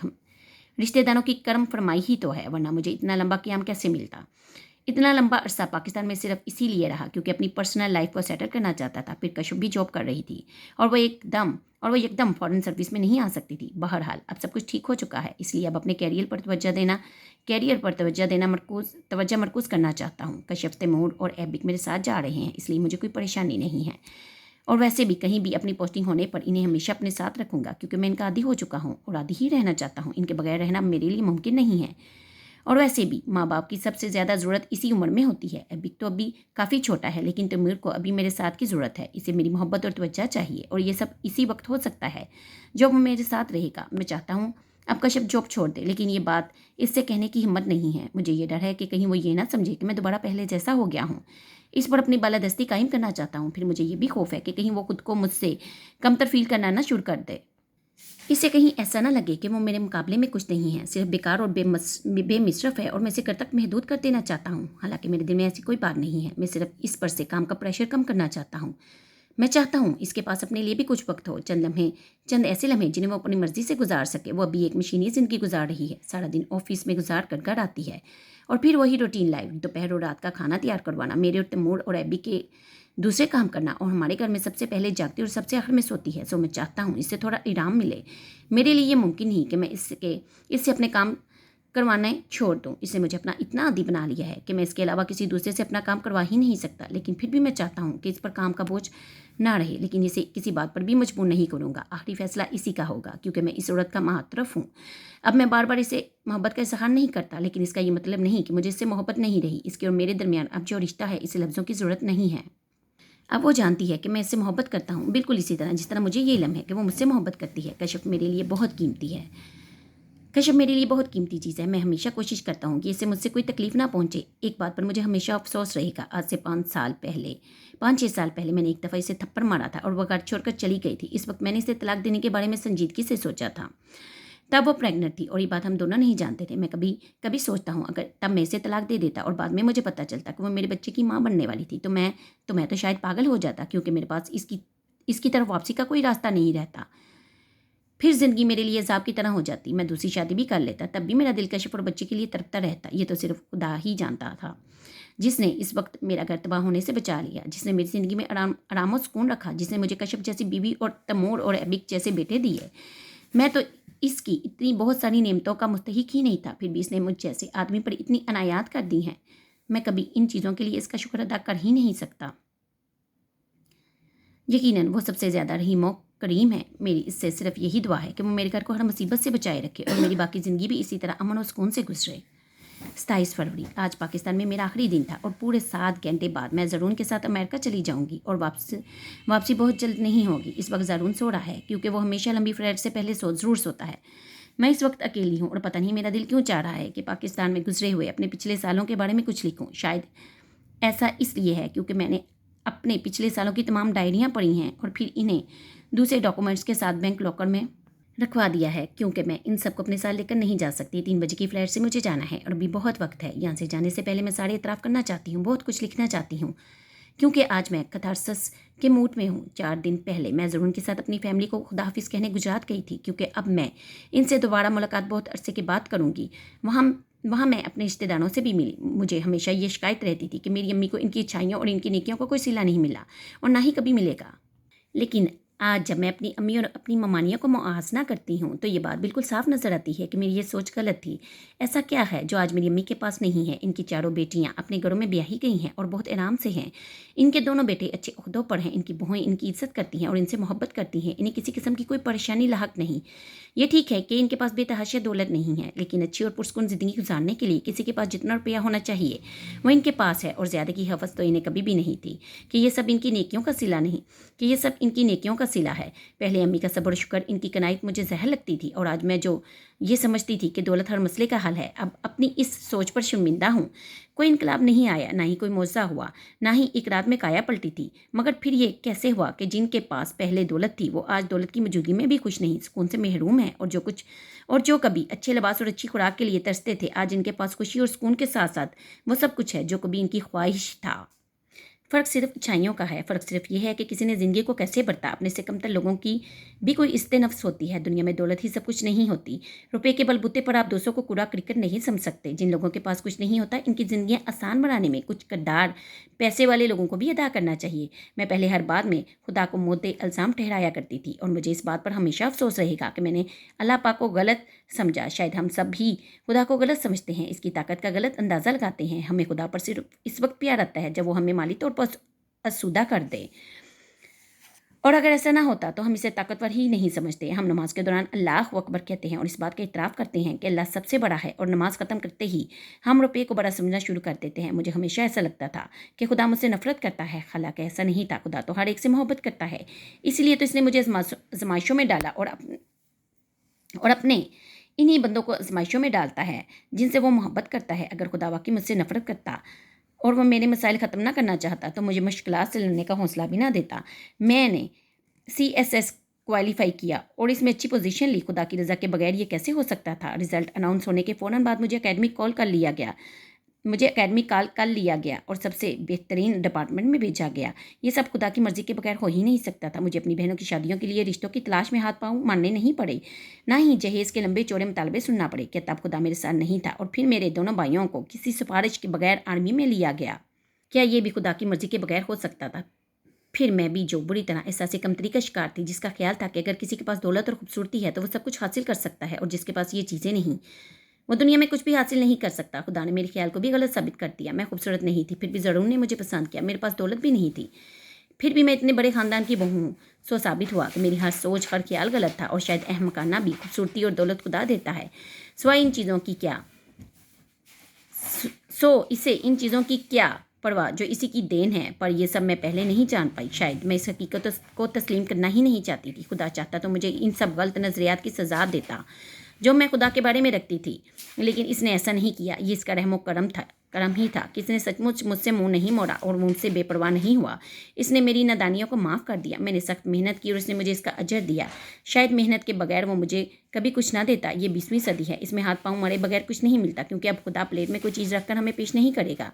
S1: رشتہ داروں کی کرم فرمائی ہی تو ہے، ورنہ مجھے اتنا لمبا قیام کیسے ملتا۔ اتنا لمبا عرصہ پاکستان میں صرف اسی لیے رہا کیونکہ اپنی پرسنل لائف کو سیٹل کرنا چاہتا تھا۔ پھر کشف بھی جاب کر رہی تھی اور وہ یکدم فورن سروس میں نہیں آ سکتی تھی۔ بہرحال اب سب کچھ ٹھیک ہو چکا ہے، اس لیے اب اپنے کیریئر پر توجہ مرکوز کرنا چاہتا ہوں۔ کشف تیمور اور ایبک میرے ساتھ جا رہے ہیں، اس لیے مجھے کوئی پریشانی نہیں ہے، اور ویسے بھی کہیں بھی اپنی پوسٹنگ ہونے پر انہیں ہمیشہ اپنے ساتھ رکھوں گا کیونکہ میں ان کا عادی ہو چکا ہوں اور عادی ہی رہنا چاہتا ہوں۔ ان کے بغیر رہنا میرے لیے ممکن نہیں ہے، اور ویسے بھی ماں باپ کی سب سے زیادہ ضرورت اسی عمر میں ہوتی ہے۔ ایبک تو ابھی کافی چھوٹا ہے، لیکن تیمور کو ابھی میرے ساتھ کی ضرورت ہے، اسے میری محبت اور توجہ چاہیے، اور یہ سب اسی وقت ہو سکتا ہے جب وہ میرے ساتھ رہے گا۔ میں چاہتا ہوں اب کشف جاب چھوڑ دے، لیکن یہ بات اس سے کہنے کی ہمت نہیں ہے۔ مجھے یہ ڈر ہے کہ کہیں وہ یہ نہ سمجھے کہ میں دوبارہ پہلے جیسا ہو گیا ہوں۔ اس پر اپنی بالادستی قائم کرنا چاہتا ہوں۔ پھر مجھے یہ بھی خوف ہے کہ کہیں وہ خود کو مجھ سے کمتر فیل کرنا نہ شروع کر دے، اس سے کہیں ایسا نہ لگے کہ وہ میرے مقابلے میں کچھ نہیں ہے، صرف بیکار اور بے مصرف ہے، اور میں اسے کر تک محدود کر دینا چاہتا ہوں۔ حالانکہ میرے دل میں ایسی کوئی بات نہیں ہے، میں صرف اس پر سے کام کا پریشر کم کرنا چاہتا ہوں۔ میں چاہتا ہوں اس کے پاس اپنے لیے بھی کچھ وقت ہو، چند ایسے لمحے جنہیں وہ اپنی مرضی سے گزار سکے۔ وہ ابھی ایک مشینی زندگی گزار رہی ہے، سارا دن آفس میں گزار کر گھر آتی ہے، اور پھر وہی روٹین لائف، دوپہر اور رات کا کھانا تیار کروانا، میرے اور تیمور اور ایبی کے دوسرے کام کرنا، اور ہمارے گھر میں سب سے پہلے جاگتی اور سب سے آخر میں سوتی ہے۔ میں چاہتا ہوں اس سے تھوڑا آرام ملے۔ میرے لیے یہ ممکن نہیں کہ میں اس سے اپنے کام करवाना छोड़ दूँ। इसने मुझे अपना इतना आदी बना लिया है कि मैं इसके अलावा किसी दूसरे से अपना काम करवा ही नहीं सकता। लेकिन फिर भी मैं चाहता हूँ कि इस पर काम का बोझ ना रहे, लेकिन इसे किसी बात पर भी मजबूर नहीं करूँगा। आखिरी फैसला इसी का होगा, क्योंकि मैं इस औरत का महातरफ हूँ। अब मैं बार बार इसे मोहब्बत का इजहार नहीं करता, लेकिन इसका ये मतलब नहीं कि मुझे इससे मोहब्बत नहीं रही। इसके और मेरे दरमियान अब जो रिश्ता है, इसे लफ्ज़ों की ज़रूरत नहीं है। अब वो जानती है कि मैं इससे मोहब्बत करता हूँ, बिल्कुल इसी तरह जिस तरह मुझे ये इल्म है कि वो मुझसे मोहब्बत करती है। कश्यप मेरे लिए बहुत कीमती है। कश्यप मेरे लिए बहुत कीमती चीज़ है। मैं हमेशा कोशिश करता हूँ कि इससे मुझसे कोई तकलीफ ना पहुँचे। एक बात पर मुझे हमेशा अफसोस रहेगा। आज से 5-6 साल पहले मैंने एक दफ़ा इसे थप्पड़ मारा था और वह घर छोड़कर चली गई थी। इस वक्त मैंने इसे तलाक देने के बारे में संजीदगी से सोचा था। तब वो प्रेग्नेंट थी और ये बात हम दोनों नहीं जानते थे। मैं कभी कभी सोचता हूँ, अगर तब मैं इसे तलाक दे देता और बाद में मुझे पता चलता कि वो मेरे बच्चे की माँ बनने वाली थी, तो मैं तो शायद पागल हो जाता, क्योंकि मेरे पास इसकी तरफ वापसी का कोई रास्ता नहीं रहता। फिर ज़िंदगी मेरे लिए अज़ाब की तरह हो जाती। मैं दूसरी शादी भी कर लेता, तब भी मेरा दिल कश्यप और बच्चे के लिए तड़पता रहता। ये तो सिर्फ खुदा ही जानता था, जिसने इस वक्त मेरा घर तबाह होने से बचा लिया, जिसने मेरी ज़िंदगी में आराम और सुकून रखा, जिसने मुझे कश्यप जैसी बीवी और तमूर और एबिक जैसे बेटे दिए। मैं तो इसकी इतनी बहुत सारी नेमतों का मुस्तहिक ही नहीं था, फिर भी इसने मुझ जैसे आदमी पर इतनी अनायात कर दी हैं। मैं कभी इन चीज़ों के लिए इसका शुक्र अदा कर ही नहीं सकता। यकीनन वो सबसे ज़्यादा रहीम और करीम है। मेरी इससे सिर्फ यही दुआ है कि वो मेरे घर को हर मुसीबत से बचाए रखे और मेरी बाकी ज़िंदगी भी इसी तरह अमन और सुकून से गुजरे। 27 फरवरी, आज पाकिस्तान में मेरा आखिरी दिन था और पूरे 7 घंटे बाद मैं ज़रून के साथ अमेरिका चली जाऊंगी और वापसी बहुत जल्द नहीं होगी। इस वक्त ज़रून सो रहा है, क्योंकि वो हमेशा लंबी फ्लाइट से पहले ज़रूर सोता है। मैं इस वक्त अकेली हूँ और पता नहीं मेरा दिल क्यों चाह रहा है कि पाकिस्तान में गुजरे हुए अपने पिछले सालों के बारे में कुछ लिखूँ। शायद ऐसा इसलिए है क्योंकि मैंने अपने पिछले सालों की तमाम डायरियाँ पढ़ी हैं और फिर इन्हें दूसरे डॉक्यूमेंट्स के साथ बैंक लॉकर में रखवा दिया है, क्योंकि मैं इन सब को अपने साथ लेकर नहीं जा सकती। 3 बजे की फ़्लाइट से मुझे जाना है और अभी बहुत वक्त है। यहाँ से जाने से पहले मैं सारे इतराफ़ करना चाहती हूँ, बहुत कुछ लिखना चाहती हूँ, क्योंकि आज मैं कथारसस के मूड में हूँ। 4 दिन पहले मैं ज़रून के साथ अपनी फैमिली को खुदा हाफिज़ कहने गुजरात गई थी, क्योंकि अब मैं इनसे दोबारा मुलाकात बहुत अरसे के बाद करूँगी। वहाँ मैं अपने रिश्तेदारों से भी मिली। मुझे हमेशा ये शिकायत रहती थी कि मेरी अम्मी को इनकी अच्छाइयों और इनकी नेकियों को कोई सिला नहीं मिला और ना ही कभी मिलेगा। लेकिन आज जब मैं अपनी अम्मी और अपनी ममानियों को मुआहसना करती हूँ, तो ये बात बिल्कुल साफ नज़र आती है कि मेरी ये सोच गलत थी। ऐसा क्या है जो आज मेरी अम्मी के पास नहीं है? इनकी चारों बेटियाँ अपने घरों में ब्याही गई हैं और बहुत आराम से हैं। इनके दोनों बेटे अच्छे ओहदों पर हैं। इनकी बहुएं इनकी इज्जत करती हैं और इनसे मोहब्बत करती हैं। इन्हें किसी किस्म की कोई परेशानी लाहक नहीं। ये ठीक है कि इनके पास बेतहाशा दौलत नहीं है, लेकिन अच्छी और पुरसुकून ज़िंदगी गुजारने के लिए किसी के पास जितना रुपया होना चाहिए वो इनके पास है, और ज़्यादा की हवस तो इन्हें कभी भी नहीं थी। कि ये सब इनकी नेकियों का सिला नहीं कि ये सब इनकी नेकियों का सिला है। पहले अम्मी का सब्र शुक्र, इनकी कनाइत मुझे जहर लगती थी, और आज मैं जो ये समझती थी कि दौलत हर मसले का हल है, अब अपनी इस सोच पर शर्मिंदा हूँ। कोई इनकलाब नहीं आया, ना ही कोई मौज़ा हुआ, ना ही एक रात में काया पलटी थी। मगर फिर ये कैसे हुआ कि जिनके पास पहले दौलत थी वो आज दौलत की मौजूदगी में भी खुश नहीं, सुकून से महरूम है, और जो कभी अच्छे लिबास और अच्छी खुराक के लिए तरसते थे, आज इनके पास खुशी और सुकून के साथ साथ वो सब कुछ है जो कभी इनकी ख्वाहिश था। फ़र्क सिर्फ अच्छाइयों का है। फ़र्क सिर्फ ये है कि किसी ने ज़िंदगी को कैसे बरता। अपने से कमतर लोगों की भी कोई इज्जत नफ्स होती है। दुनिया में दौलत ही सब कुछ नहीं होती। रुपए के बलबूते पर आप दूसरों को कूड़ा क्रिकेट नहीं समझ सकते। जिन लोगों के पास कुछ नहीं होता, इनकी ज़िंदगियाँ आसान बनाने में कुछ किरदार पैसे वाले लोगों को भी अदा करना चाहिए। मैं पहले हर बात में खुदा को मोते इल्ज़ाम ठहराया करती थी, और मुझे इस बात पर हमेशा अफसोस रहेगा कि मैंने अल्लाह पाक को गलत समझा। शायद हम सब भी खुदा को गलत समझते हैं, इसकी ताकत का गलत अंदाज़ा लगाते हैं। हमें खुदा पर सिर्फ इस वक्त प्यार आता है जब वो हमें माली तौर पर आसूदा कर दे, और अगर ऐसा ना होता तो हम इसे ताकतवर ही नहीं समझते। हम नमाज के दौरान अल्लाह अकबर कहते हैं और इस बात का इतराफ़ करते हैं कि अल्लाह सबसे बड़ा है, और नमाज ख़त्म करते ही हम रुपये को बड़ा समझना शुरू कर देते हैं। मुझे हमेशा ऐसा लगता था कि खुदा मुझसे नफरत करता है, हालांकि ऐसा नहीं था। खुदा तो हर एक से मोहब्बत करता है, इसलिए तो इसने मुझे आजमाइशों में डाला और अपने इन्हीं बंदों को आजमाइशों में डालता है जिनसे वो मोहब्बत करता है। अगर खुदा वाकई मुझसे नफरत करता और वो मेरे मसाइल ख़त्म ना करना चाहता तो मुझे मुश्किलात से लड़ने का हौसला भी ना देता। मैंने CSS क्वालिफाई किया और इसमें अच्छी पोजीशन ली। खुदा की रज़ा के बगैर ये कैसे हो सकता था? रिज़ल्ट अनाउंस होने के फ़ौरन बाद मुझे एकेडमिक कॉल कर लिया गया। और सबसे बेहतरीन डिपार्टमेंट में भेजा गया। ये सब खुदा की मर्ज़ी के बगैर हो ही नहीं सकता था। मुझे अपनी बहनों की शादियों के लिए रिश्तों की तलाश में हाथ पाँव मारने नहीं पड़े, ना ही जहेज़ के लंबे चौड़े मुतालबे सुनना पड़े। क्या तब खुदा मेरे साथ नहीं था? और फिर मेरे दोनों भाइयों को किसी सिफारिश के बगैर आर्मी में लिया गया। क्या ये भी खुदा की मर्ज़ी के बगैर हो सकता था? फिर मैं भी जो बुरी तरह एहसास कमतरी का शिकार थी, जिसका ख्याल था कि अगर किसी के पास दौलत और खूबसूरती है तो वो सब कुछ हासिल कर सकता है, और जिसके पास ये चीज़ें नहीं, वो दुनिया में कुछ भी हासिल नहीं कर सकता। खुदा ने मेरे ख्याल को भी गलत साबित कर दिया। मैं खूबसूरत नहीं थी, फिर भी ज़रून ने मुझे पसंद किया। मेरे पास दौलत भी नहीं थी, फिर भी मैं इतने बड़े ख़ानदान की बहू हूँ। सो साबित हुआ कि मेरी हर सोच, हर ख्याल गलत था, और शायद अहमकाना भी। खूबसूरती और दौलत खुदा देता है, सिवाय इन चीज़ों की क्या इसे इन चीज़ों की क्या परवाह जो इसी की देन है। पर ये सब मैं पहले नहीं जान पाई। शायद मैं इस हकीकत को तस्लीम करना ही नहीं चाहती थी। खुदा चाहता तो मुझे इन सब गलत नज़रियात की सज़ा देता जो मैं खुदा के बारे में रखती थी, लेकिन इसने ऐसा नहीं किया। ये इसका रहमो करम ही था कि इसने सचमुच मुझसे मुंह नहीं मोड़ा और मुझसे बेपरवाह नहीं हुआ। इसने मेरी नादानियों को माफ़ कर दिया। मैंने सख्त मेहनत की और इसने मुझे इसका अजर दिया। शायद मेहनत के बगैर वो मुझे कभी कुछ ना देता। ये 20वीं सदी है, इसमें हाथ पांव मरे बगैर कुछ नहीं मिलता, क्योंकि अब खुदा प्लेट में कोई चीज़ रखकर हमें पेश नहीं करेगा।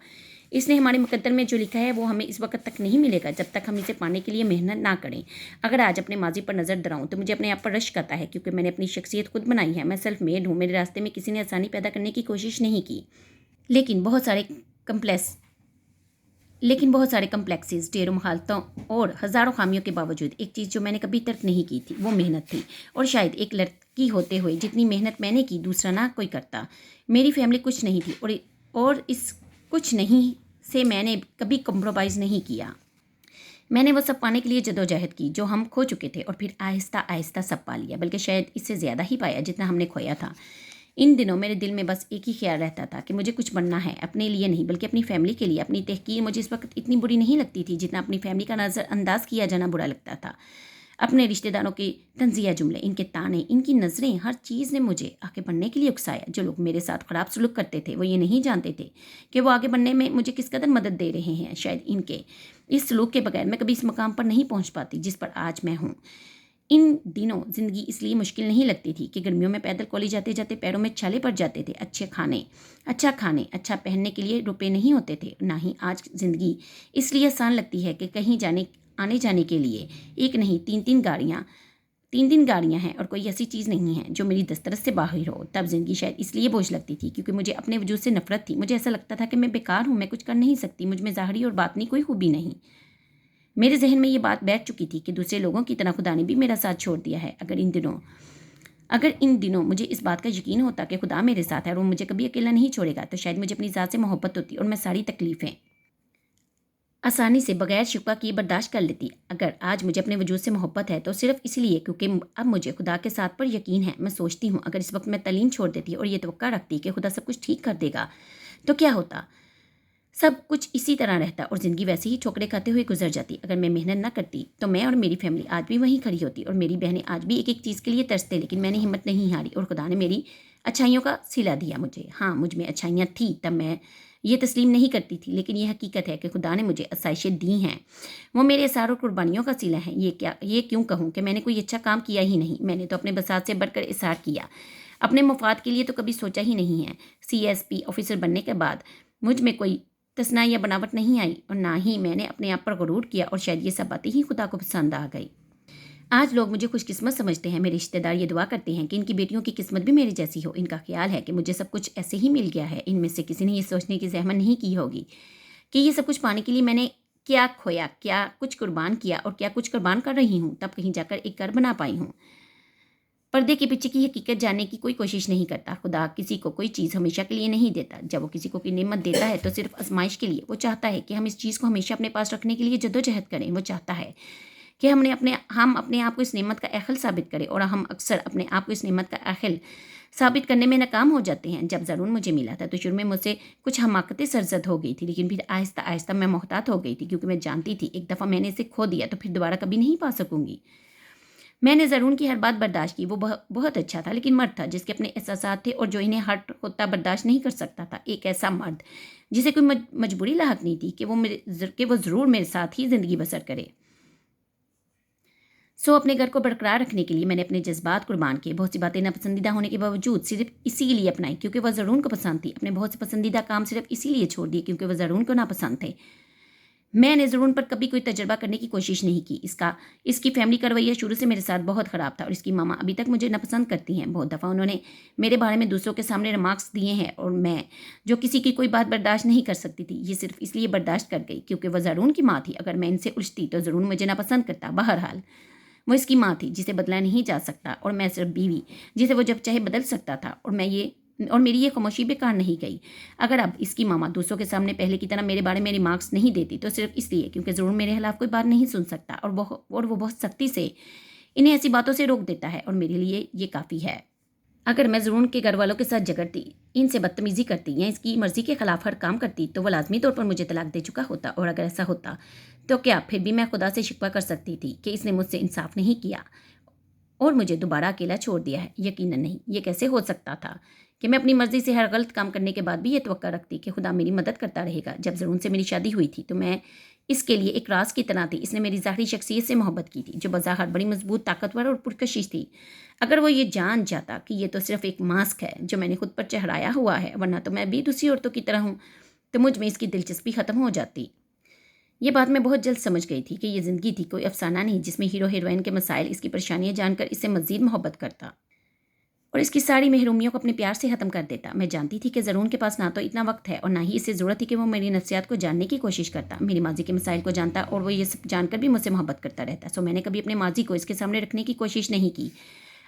S1: इसने हमारे मुकद्दर में जो लिखा है वो हमें इस वक्त तक नहीं मिलेगा जब तक हम इसे पाने के लिए मेहनत ना करें। अगर आज अपने माजी पर नज़र दराऊं तो मुझे अपने आप पर रश्क आता है, क्योंकि मैंने अपनी शख्सियत खुद बनाई है। मैं सेल्फ मेड हूँ। मेरे रास्ते में किसी ने आसानी पैदा करने की कोशिश नहीं की, लेकिन बहुत सारे कम्प्लेक्सेस, ढेरों मुखालतों और हज़ारों खामियों के बावजूद एक चीज़ जो मैंने कभी तर्क नहीं की थी वो मेहनत थी। और शायद एक लड़की होते हुए जितनी मेहनत मैंने की दूसरा ना कोई करता। मेरी फैमिली कुछ नहीं थी, और इस कुछ नहीं से मैंने कभी कम्प्रोमाइज़ नहीं किया। मैंने वो सब पाने के लिए जदोजहद की जो हम खो चुके थे, और फिर आहिस्ता आहिस्ता सब पा लिया, बल्कि शायद इससे ज़्यादा ही पाया जितना हमने खोया था। इन दिनों मेरे दिल में बस एक ही ख्याल रहता था कि मुझे कुछ बनना है, अपने लिए नहीं बल्कि अपनी फैमिली के लिए। अपनी तहकीर मुझे इस वक्त इतनी बुरी नहीं लगती थी जितना अपनी फैमिली का नज़रअंदाज किया जाना बुरा लगता था। अपने रिश्तेदारों के तंजिया जुमले, इनके ताने, इनकी नज़रें, हर चीज़ ने मुझे आगे बढ़ने के लिए उकसाया। जो लोग मेरे साथ ख़राब सलूक करते थे वो ये नहीं जानते थे कि वो आगे बढ़ने में मुझे किस कदर मदद दे रहे हैं। शायद इनके इस सलूक के बगैर मैं कभी इस मकाम पर नहीं पहुँच पाती जिस पर आज मैं हूँ। इन दिनों ज़िंदगी इसलिए मुश्किल नहीं लगती थी कि गर्मियों में पैदल कॉलेज जाते जाते पैरों में छाले पड़ जाते थे। अच्छा खाने, अच्छा पहनने के लिए रुपए नहीं होते थे। ना ही आज ज़िंदगी इसलिए आसान लगती है कि कहीं आने जाने के लिए एक नहीं तीन तीन गाड़ियाँ हैं, और कोई ऐसी चीज़ नहीं है जो मेरी दस्तरस से बाहर हो। तब ज़िंदगी शायद इसलिए बोझ लगती थी क्योंकि मुझे अपने वजूद से नफरत थी। मुझे ऐसा लगता था कि मैं बेकार हूँ, मैं कुछ कर नहीं सकती, मुझ में ज़ाहरी और बातनी कोई खूबी नहीं। मेरे जहन में ये बात बैठ चुकी थी कि दूसरे लोगों की तरह खुदा ने भी मेरा साथ छोड़ दिया है। अगर इन दिनों मुझे इस बात का यकीन होता कि खुदा मेरे साथ है और वो मुझे कभी अकेला नहीं छोड़ेगा, तो शायद मुझे अपनी ज़ात से मोहब्बत होती और मैं सारी तकलीफ़ें आसानी से बगैर शिकवा किए बर्दाश्त कर लेती। अगर आज मुझे अपने वजूद से मोहब्बत है तो सिर्फ इसलिए क्योंकि अब मुझे खुदा के साथ पर यकीन है। मैं सोचती हूँ अगर इस वक्त मैं तलीम छोड़ देती और ये तवक्का रखती कि खुदा सब कुछ ठीक कर देगा तो क्या होता। सब कुछ इसी तरह रहता और ज़िंदगी वैसे ही ठोकरे खाते हुए गुजर जाती। अगर मैं मेहनत न करती तो मैं और मेरी फैमिली आज भी वहीं खड़ी होती, और मेरी बहनें आज भी एक एक चीज़ के लिए तरसते, लेकिन मैंने हिम्मत नहीं हारी और खुदा ने मेरी अच्छाइयों का सिला दिया मुझे। हाँ, मुझ में अच्छाइयाँ थी, तब मैं ये तस्लीम नहीं करती थी, लेकिन यह हकीकत है कि खुदा ने मुझे आसाइशें दी हैं। वो मेरे असार और कुर्बानियों का सिला है। ये क्यों कहूँ कि मैंने कोई अच्छा काम किया ही नहीं। मैंने तो अपने बसात से बढ़कर इसार किया। अपने मुफाद के लिए तो कभी सोचा ही नहीं है। CSP ऑफिसर बनने के बाद मुझ में कोई तसना या बनावट नहीं आई, और ना ही मैंने अपने आप पर गुरूर किया, और शायद ये सब बातें ही खुदा को पसंद आ गई। आज लोग मुझे खुशकिस्मत समझते हैं। मेरे रिश्तेदार ये दुआ करते हैं कि इनकी बेटियों की किस्मत भी मेरी जैसी हो। इनका ख्याल है कि मुझे सब कुछ ऐसे ही मिल गया है। इनमें से किसी ने ये सोचने की जहमत नहीं की होगी कि ये सब कुछ पाने के लिए मैंने क्या खोया, क्या कुछ कुर्बान किया और क्या कुछ कुर्बान कर रही हूँ, तब कहीं जाकर एक घर बना पाई हूँ। पर्दे के पीछे की हकीकत जानने की कोई कोशिश नहीं करता। खुदा किसी को कोई चीज़ हमेशा के लिए नहीं देता। जब वो किसी को कोई नेमत देता है तो सिर्फ आजमाइश के लिए। वो चाहता है कि हम इस चीज़ को हमेशा अपने पास रखने के लिए जद्दोजहद करें। वो चाहता है कि हम अपने आप को इस नेमत का अहल साबित करें, और हम अक्सर अपने आप को इस नेमत का अहल साबित करने में नाकाम हो जाते हैं। जब ज़रून मुझे मिला था तो शुरू में मुझसे कुछ हमाकतें सरजद हो गई थी, लेकिन फिर आहिस्ता आहिस्ता मैं मोहतात हो गई थी, क्योंकि मैं जानती थी एक दफ़ा मैंने इसे खो दिया तो फिर दोबारा कभी नहीं पा सकूंगी। मैंने ज़रून की हर बात बर्दाश्त की। वो बहुत अच्छा था, लेकिन मर्द था जिसके अपने एहसासात थे और जो इन्हें हर्ट होता बर्दाश्त नहीं कर सकता था। एक ऐसा मर्द जिसे कोई मजबूरी लाहक नहीं थी कि वो ज़रूर मेरे साथ ही ज़िंदगी बसर करे। अपने घर को बरकरार रखने के लिए मैंने अपने जज्बात कुर्बान किए। बहुत सी बातें नापसंदीदा होने के बावजूद सिर्फ इसीलिए अपनाई क्योंकि वह ज़रून को पसंद थी। अपने बहुत से पसंदीदा काम सिर्फ इसीलिए छोड़ दिए क्योंकि वह ज़रून को नापसंद थे। मैंने ज़रून पर कभी कोई तजर्बा करने की कोशिश नहीं की। इसकी फैमिली का रवैया शुरू से मेरे साथ बहुत ख़राब था, और इसकी मामा अभी तक मुझे नापसंद करती हैं। बहुत दफ़ा उन्होंने मेरे बारे में दूसरों के सामने रिमार्क्स दिए हैं, और मैं जो किसी की कोई बात बर्दाश्त नहीं कर सकती थी, ये सिर्फ इसलिए बर्दाश्त कर गई क्योंकि वह ज़रून की माँ थी। अगर मैं इनसे उलझती तो ज़रून मुझे नापसंद करता। बहरहाल वो इसकी माँ थी जिसे बदला नहीं जा सकता, और मैं सिर्फ बीवी जिसे वो जब चाहे बदल सकता था, और मैं ये और मेरी ये खामोशी बेकार नहीं गई। अगर अब इसकी मामा दूसरों के सामने पहले की तरह मेरे बारे में रिमार्क्स नहीं देती तो सिर्फ इसलिए क्योंकि ज़रूर मेरे खिलाफ कोई बात नहीं सुन सकता, और वो बहुत सख्ती से इन्हें ऐसी बातों से रोक देता है, और मेरे लिए ये काफ़ी है। अगर मैं ज़रून के घर वालों के साथ झगड़ती, इनसे बदतमीज़ी करती या इसकी मर्ज़ी के ख़िलाफ़ हर काम करती तो वो लाजमी तौर पर मुझे तलाक दे चुका होता, और अगर ऐसा होता तो क्या फिर भी मैं खुदा से शिकवा कर सकती थी कि इसने मुझसे इंसाफ नहीं किया और मुझे दोबारा अकेला छोड़ दिया है? यकीनन नहीं। ये कैसे हो सकता था कि मैं अपनी मर्ज़ी से हर गलत काम करने के बाद भी ये तवक्का रखती कि खुदा मेरी मदद करता रहेगा। जब ज़रून से मेरी शादी हुई थी तो मैं इसके लिए एक राज की तरह थी। इसने मेरी ज़ाहिरी शख्सियत से मोहब्बत की थी, जो बज़ाहिर बड़ी मजबूत, ताकतवर और पुरकशिश थी। अगर वो ये जान जाता कि ये तो सिर्फ एक मास्क है जो मैंने खुद पर चढ़ाया हुआ है, वरना तो मैं भी दूसरी औरतों की तरह हूँ, तो मुझ में इसकी दिलचस्पी ख़त्म हो जाती। ये बात मैं बहुत जल्द समझ गई थी कि ये ज़िंदगी थी, कोई अफसाना नहीं जिसमें हीरो हीरोइन के मसाइल इसकी परेशानियाँ जानकर इससे मज़ीद मोहब्बत करता और इसकी सारी महरूमियों को अपने प्यार से ख़त्म कर देता। मैं जानती थी कि ज़रून के पास ना तो इतना वक्त है और ना ही इसे ज़रूरत थी कि वो मेरी नफ्सियात को जानने की कोशिश करता, मेरी माजी के मसाइल को जानता, और वो ये सब जानकर भी मुझसे मोहब्बत करता रहता। सो मैंने कभी अपने माजी को इसके सामने रखने की कोशिश नहीं की,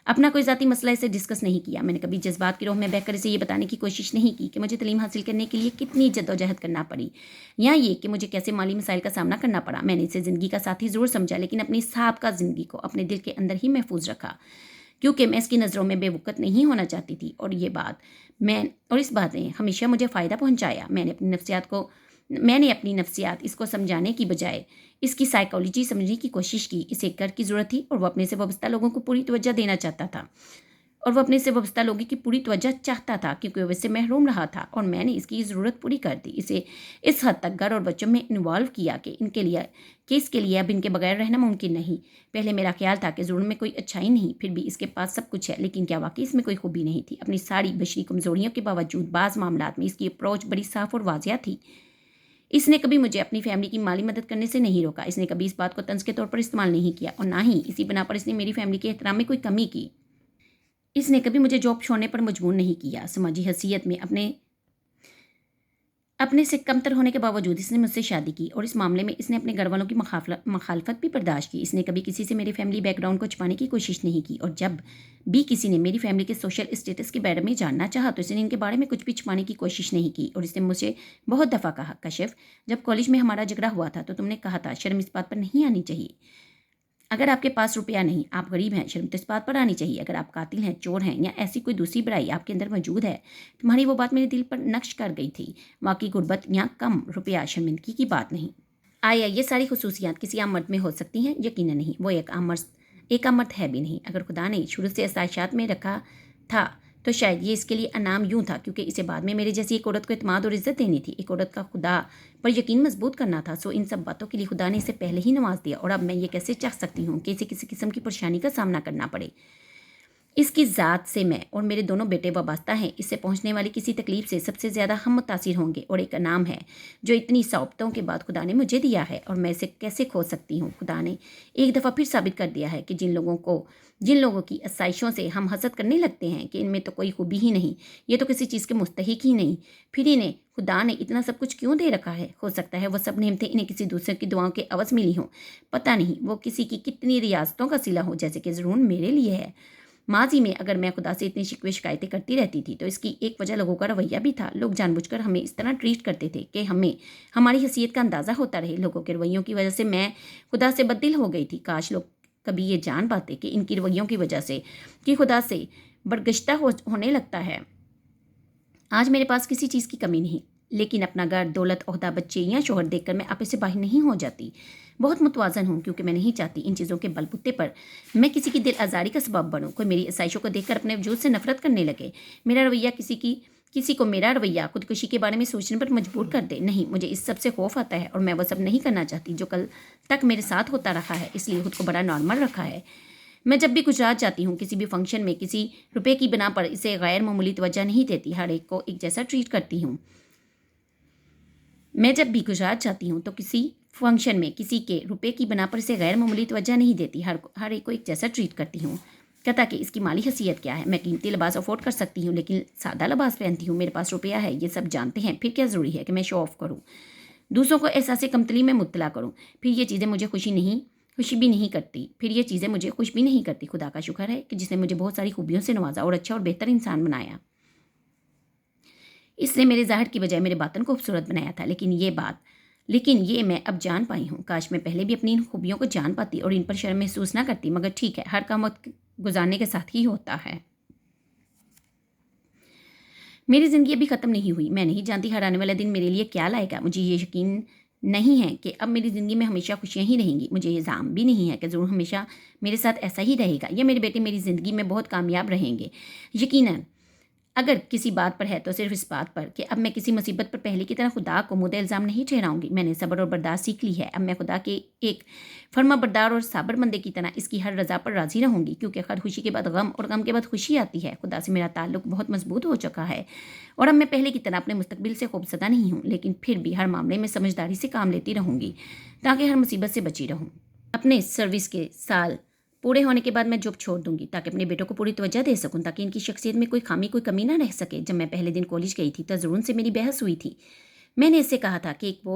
S1: अपना कोई ज़ाती मसला इसे डिस्कस नहीं किया। मैंने कभी जज्बात की रोह में बहकर इसे ये बताने की कोशिश नहीं की कि मुझे तलीम हासिल करने के लिए कितनी जद्दोजहद करना पड़ी, या ये कि मुझे कैसे माली मसाइल का सामना करना पड़ा। मैंने इसे ज़िंदगी का साथी ज़रूर समझा, लेकिन अपनी साबका ज़िंदगी को अपने दिल के अंदर ही महफूज रखा, क्योंकि मैं इसकी नज़रों में बेवकूफ़ नहीं होना चाहती थी। और इस बात ने हमेशा मुझे फ़ायदा पहुँचाया। मैंने अपनी नफ्सियात इसको समझाने की बजाय इसकी साइकोलॉजी समझने की कोशिश की। इसे एक घर की ज़रूरत थी और वो अपने से वाबस्ता लोगों को पूरी तवज्जो देना चाहता था, और वो अपने से वाबस्ता लोगों की पूरी तवज्जो चाहता था क्योंकि वो इससे महरूम रहा था, और मैंने इसकी ज़रूरत पूरी कर दी। इसे इस हद तक घर और बच्चों में इन्वॉल्व किया कि इसके लिए अब इनके बगैर रहना मुमकिन नहीं। पहले मेरा ख्याल था कि ज़रूर में कोई अच्छाई नहीं, फिर भी इसके पास सब कुछ है, लेकिन क्या वाकई इसमें कोई खूबी नहीं थी? अपनी सारी बशरी कमज़ोरियों के बावजूद बाज़ मामलात में इसकी अप्रोच बड़ी साफ़ और वाज़िया थी। इसने कभी मुझे अपनी फैमिली की माली मदद करने से नहीं रोका। इसने कभी इस बात को तंज के तौर पर इस्तेमाल नहीं किया, और ना ही इसी बिना पर इसने मेरी फैमिली के एहतराम में कोई कमी की। इसने कभी मुझे जॉब छोड़ने पर मजबूर नहीं किया। समाजी हैसियत में अपने से कमतर होने के बावजूद इसने मुझसे शादी की, और इस मामले में इसने अपने घर वालों की मुखालफत भी बर्दाश्त की। इसने कभी किसी से मेरी फैमिली बैकग्राउंड को छुपाने की कोशिश नहीं की, और जब भी किसी ने मेरी फैमिली के सोशल स्टेटस के बारे में जानना चाहा तो इसने इनके बारे में कुछ भी छुपाने की कोशिश नहीं की। और इसने मुझे बहुत दफ़ा कहा, कशिफ, जब कॉलेज में हमारा झगड़ा हुआ था तो तुमने कहा था शर्म इस बात पर नहीं आनी चाहिए। अगर आपके पास रुपया नहीं, आप गरीब हैं, शर्म तो इस बात पर आनी चाहिए। अगर आप कातिल हैं, चोर हैं, या ऐसी कोई दूसरी बुराई आपके अंदर मौजूद है, तुम्हारी वो बात मेरे दिल पर नक्श कर गई थी। वाकई गुर्बत या कम रुपया शर्मिंदगी की बात नहीं। आया ये सारी खसूसियात किसी आम मर्द में हो सकती हैं? यकीनन नहीं। वो एक आम मर्द है भी नहीं। अगर खुदा ने शुरू से आसाइशात में रखा था तो शायद ये इसके लिए अनाम यूं था क्योंकि इसे बाद में मेरे जैसी एक औरत को इत्मीनान और इज्जत देनी थी, एक औरत का खुदा पर यकीन मजबूत करना था। सो इन सब बातों के लिए खुदा ने इसे पहले ही नवाज दिया, और अब मैं ये कैसे चाह सकती हूँ कि इसे किसी किस्म की परेशानी का सामना करना पड़े। इसकी ज़ात से मैं और मेरे दोनों बेटे वाबस्ता हैं। इससे पहुंचने वाली किसी तकलीफ से सबसे ज़्यादा हम मुतासिर होंगे, और एक इनाम है जो इतनी सौबतों के बाद खुदा ने मुझे दिया है, और मैं इसे कैसे खो सकती हूँ। खुदा ने एक दफ़ा फिर साबित कर दिया है कि जिन लोगों की आसाइशों से हम हसद करने लगते हैं कि इनमें तो कोई खूबी ही नहीं, ये तो किसी चीज़ के मुस्तहिक ही नहीं, फिर इन्हें खुदा ने इतना सब कुछ क्यों दे रखा है? हो सकता है वो सब नेमतें इन्हें किसी दूसरे की दुआओं के अवज़ मिली हों। पता नहीं वो किसी की कितनी रियासतों का सिला हो, जैसे कि ज़रूर मेरे लिए है। माजी में अगर मैं खुदा से इतनी शिकवे शिकायतें करती रहती थी तो इसकी एक वजह लोगों का रवैया भी था। लोग जानबूझकर हमें इस तरह ट्रीट करते थे कि हमें हमारी हैसियत का अंदाज़ा होता रहे। लोगों के रवैयों की वजह से मैं खुदा से बददिल हो गई थी। काश लोग कभी ये जान पाते कि इनकी रवैयों की वजह से कि खुदा से बरगश्ता होने लगता है। आज मेरे पास किसी चीज़ की कमी नहीं, लेकिन अपना घर, दौलत, ओहदा, बच्चे या शोहर देखकर मैं आपस से बाहर नहीं हो जाती। बहुत मुतवाज़न हूँ क्योंकि मैं नहीं चाहती इन चीज़ों के बलबूते पर मैं किसी की दिल आज़ारी का सबब बनूँ। कोई मेरी आसाइशों को देखकर अपने वजूद से नफरत करने लगे। किसी को मेरा रवैया खुदकुशी के बारे में सोचने पर मजबूर कर दे। नहीं, मुझे इस सब से खौफ आता है, और मैं वो सब नहीं करना चाहती जो कल तक मेरे साथ होता रहा है, इसलिए खुद को बड़ा नॉर्मल रखा है। मैं जब भी गुजरात जाती हूँ किसी भी फंक्शन में, किसी रुपए की बिना पर इसे गैर मामूली तवज्जो नहीं देती, हर एक को एक जैसा ट्रीट करती हूँ। मैं जब भी गुजरात जाती हूँ तो किसी फंक्शन में किसी के रुपए की बना पर इसे गैर मामूली तवज्जो नहीं देती, हर एक को एक जैसा ट्रीट करती हूँ। कहता कि इसकी माली हैसियत क्या है? मैं कीमती लिबास अफोर्ड कर सकती हूँ लेकिन सादा लिबास पहनती हूँ। मेरे पास रुपया है, ये सब जानते हैं, फिर क्या ज़रूरी है कि मैं शो ऑफ करूँ, दूसरों को एहसास कमतली में मुब्तला करूँ? फिर ये चीज़ें मुझे खुश भी नहीं करती। खुदा का शुक्र है कि जिसने मुझे बहुत सारी खूबियों से नवाजा और अच्छा और बेहतर इंसान बनाया। اس نے میرے ظاہر کی بجائے میرے باطن کو خوبصورت بنایا تھا، لیکن یہ میں اب جان پائی ہوں۔ کاش میں پہلے بھی اپنی ان خوبیوں کو جان پاتی اور ان پر شرم محسوس نہ کرتی، مگر ٹھیک ہے، ہر کام وقت گزارنے کے ساتھ ہی ہوتا ہے۔ میری زندگی ابھی ختم نہیں ہوئی۔ میں نہیں جانتی ہر آنے والا دن میرے لیے کیا لائے گا۔ مجھے یہ یقین نہیں ہے کہ اب میری زندگی میں ہمیشہ خوشیاں ہی رہیں گی۔ مجھے یہ زعم بھی نہیں ہے کہ ضرور ہمیشہ میرے ساتھ ایسا ہی رہے گا یا میرے بیٹے میری زندگی میں بہت کامیاب رہیں گے۔ یقیناً اگر کسی بات پر ہے تو صرف اس بات پر کہ اب میں کسی مصیبت پر پہلے کی طرح خدا کو مدعا الزام نہیں ٹھہراؤں گی۔ میں نے صبر اور برداشت سیکھ لی ہے۔ اب میں خدا کے ایک فرما بردار اور صابر بندے کی طرح اس کی ہر رضا پر راضی رہوں گی، کیونکہ ہر خوشی کے بعد غم اور غم کے بعد خوشی آتی ہے۔ خدا سے میرا تعلق بہت مضبوط ہو چکا ہے اور اب میں پہلے کی طرح اپنے مستقبل سے خوفزدہ نہیں ہوں، لیکن پھر بھی ہر معاملے میں سمجھداری سے کام لیتی رہوں گی تاکہ ہر مصیبت سے بچی رہوں۔ اپنے سروس کے سال پورے ہونے کے بعد میں جاب چھوڑ دوں گی تاکہ اپنے بیٹوں کو پوری توجہ دے سکوں، تاکہ ان کی شخصیت میں کوئی خامی، کوئی کمی نہ رہ سکے۔ جب میں پہلے دن کالج گئی تھی تو ضرور سے میری بحث ہوئی تھی۔ میں نے اس سے کہا تھا ایک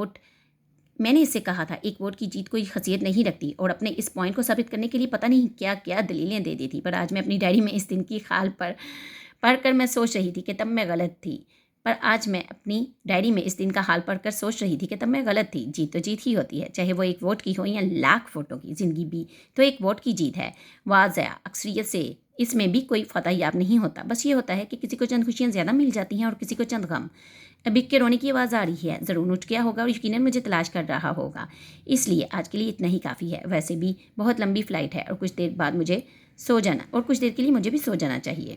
S1: ووٹ کی جیت کوئی خاصیت نہیں رکھتی، اور اپنے اس پوائنٹ کو ثابت کرنے کے لیے پتہ نہیں کیا کیا دلیلیں دے دی تھی۔ پر آج میں اپنی ڈائری میں اس دن کی حال پر پڑھ کر میں سوچ رہی تھی کہ تب میں غلط تھی۔ جیت تو جیت ہی ہوتی ہے، چاہے وہ ایک ووٹ کی ہو یا لاکھ ووٹوں کی۔ زندگی بھی تو ایک ووٹ کی جیت ہے۔ واضح اکثریت سے اس میں بھی کوئی فتح یاب نہیں ہوتا، بس یہ ہوتا ہے کہ کسی کو چند خوشیاں زیادہ مل جاتی ہیں اور کسی کو چند غم۔ ابھی کے رونے کی آواز آ رہی ہے، ضرور اٹھ گیا ہوگا اور یقیناً مجھے تلاش کر رہا ہوگا۔ اس لیے آج کے لیے اتنا ہی کافی ہے۔ ویسے بھی بہت لمبی فلائٹ ہے اور کچھ دیر کے لیے مجھے بھی سو جانا چاہیے۔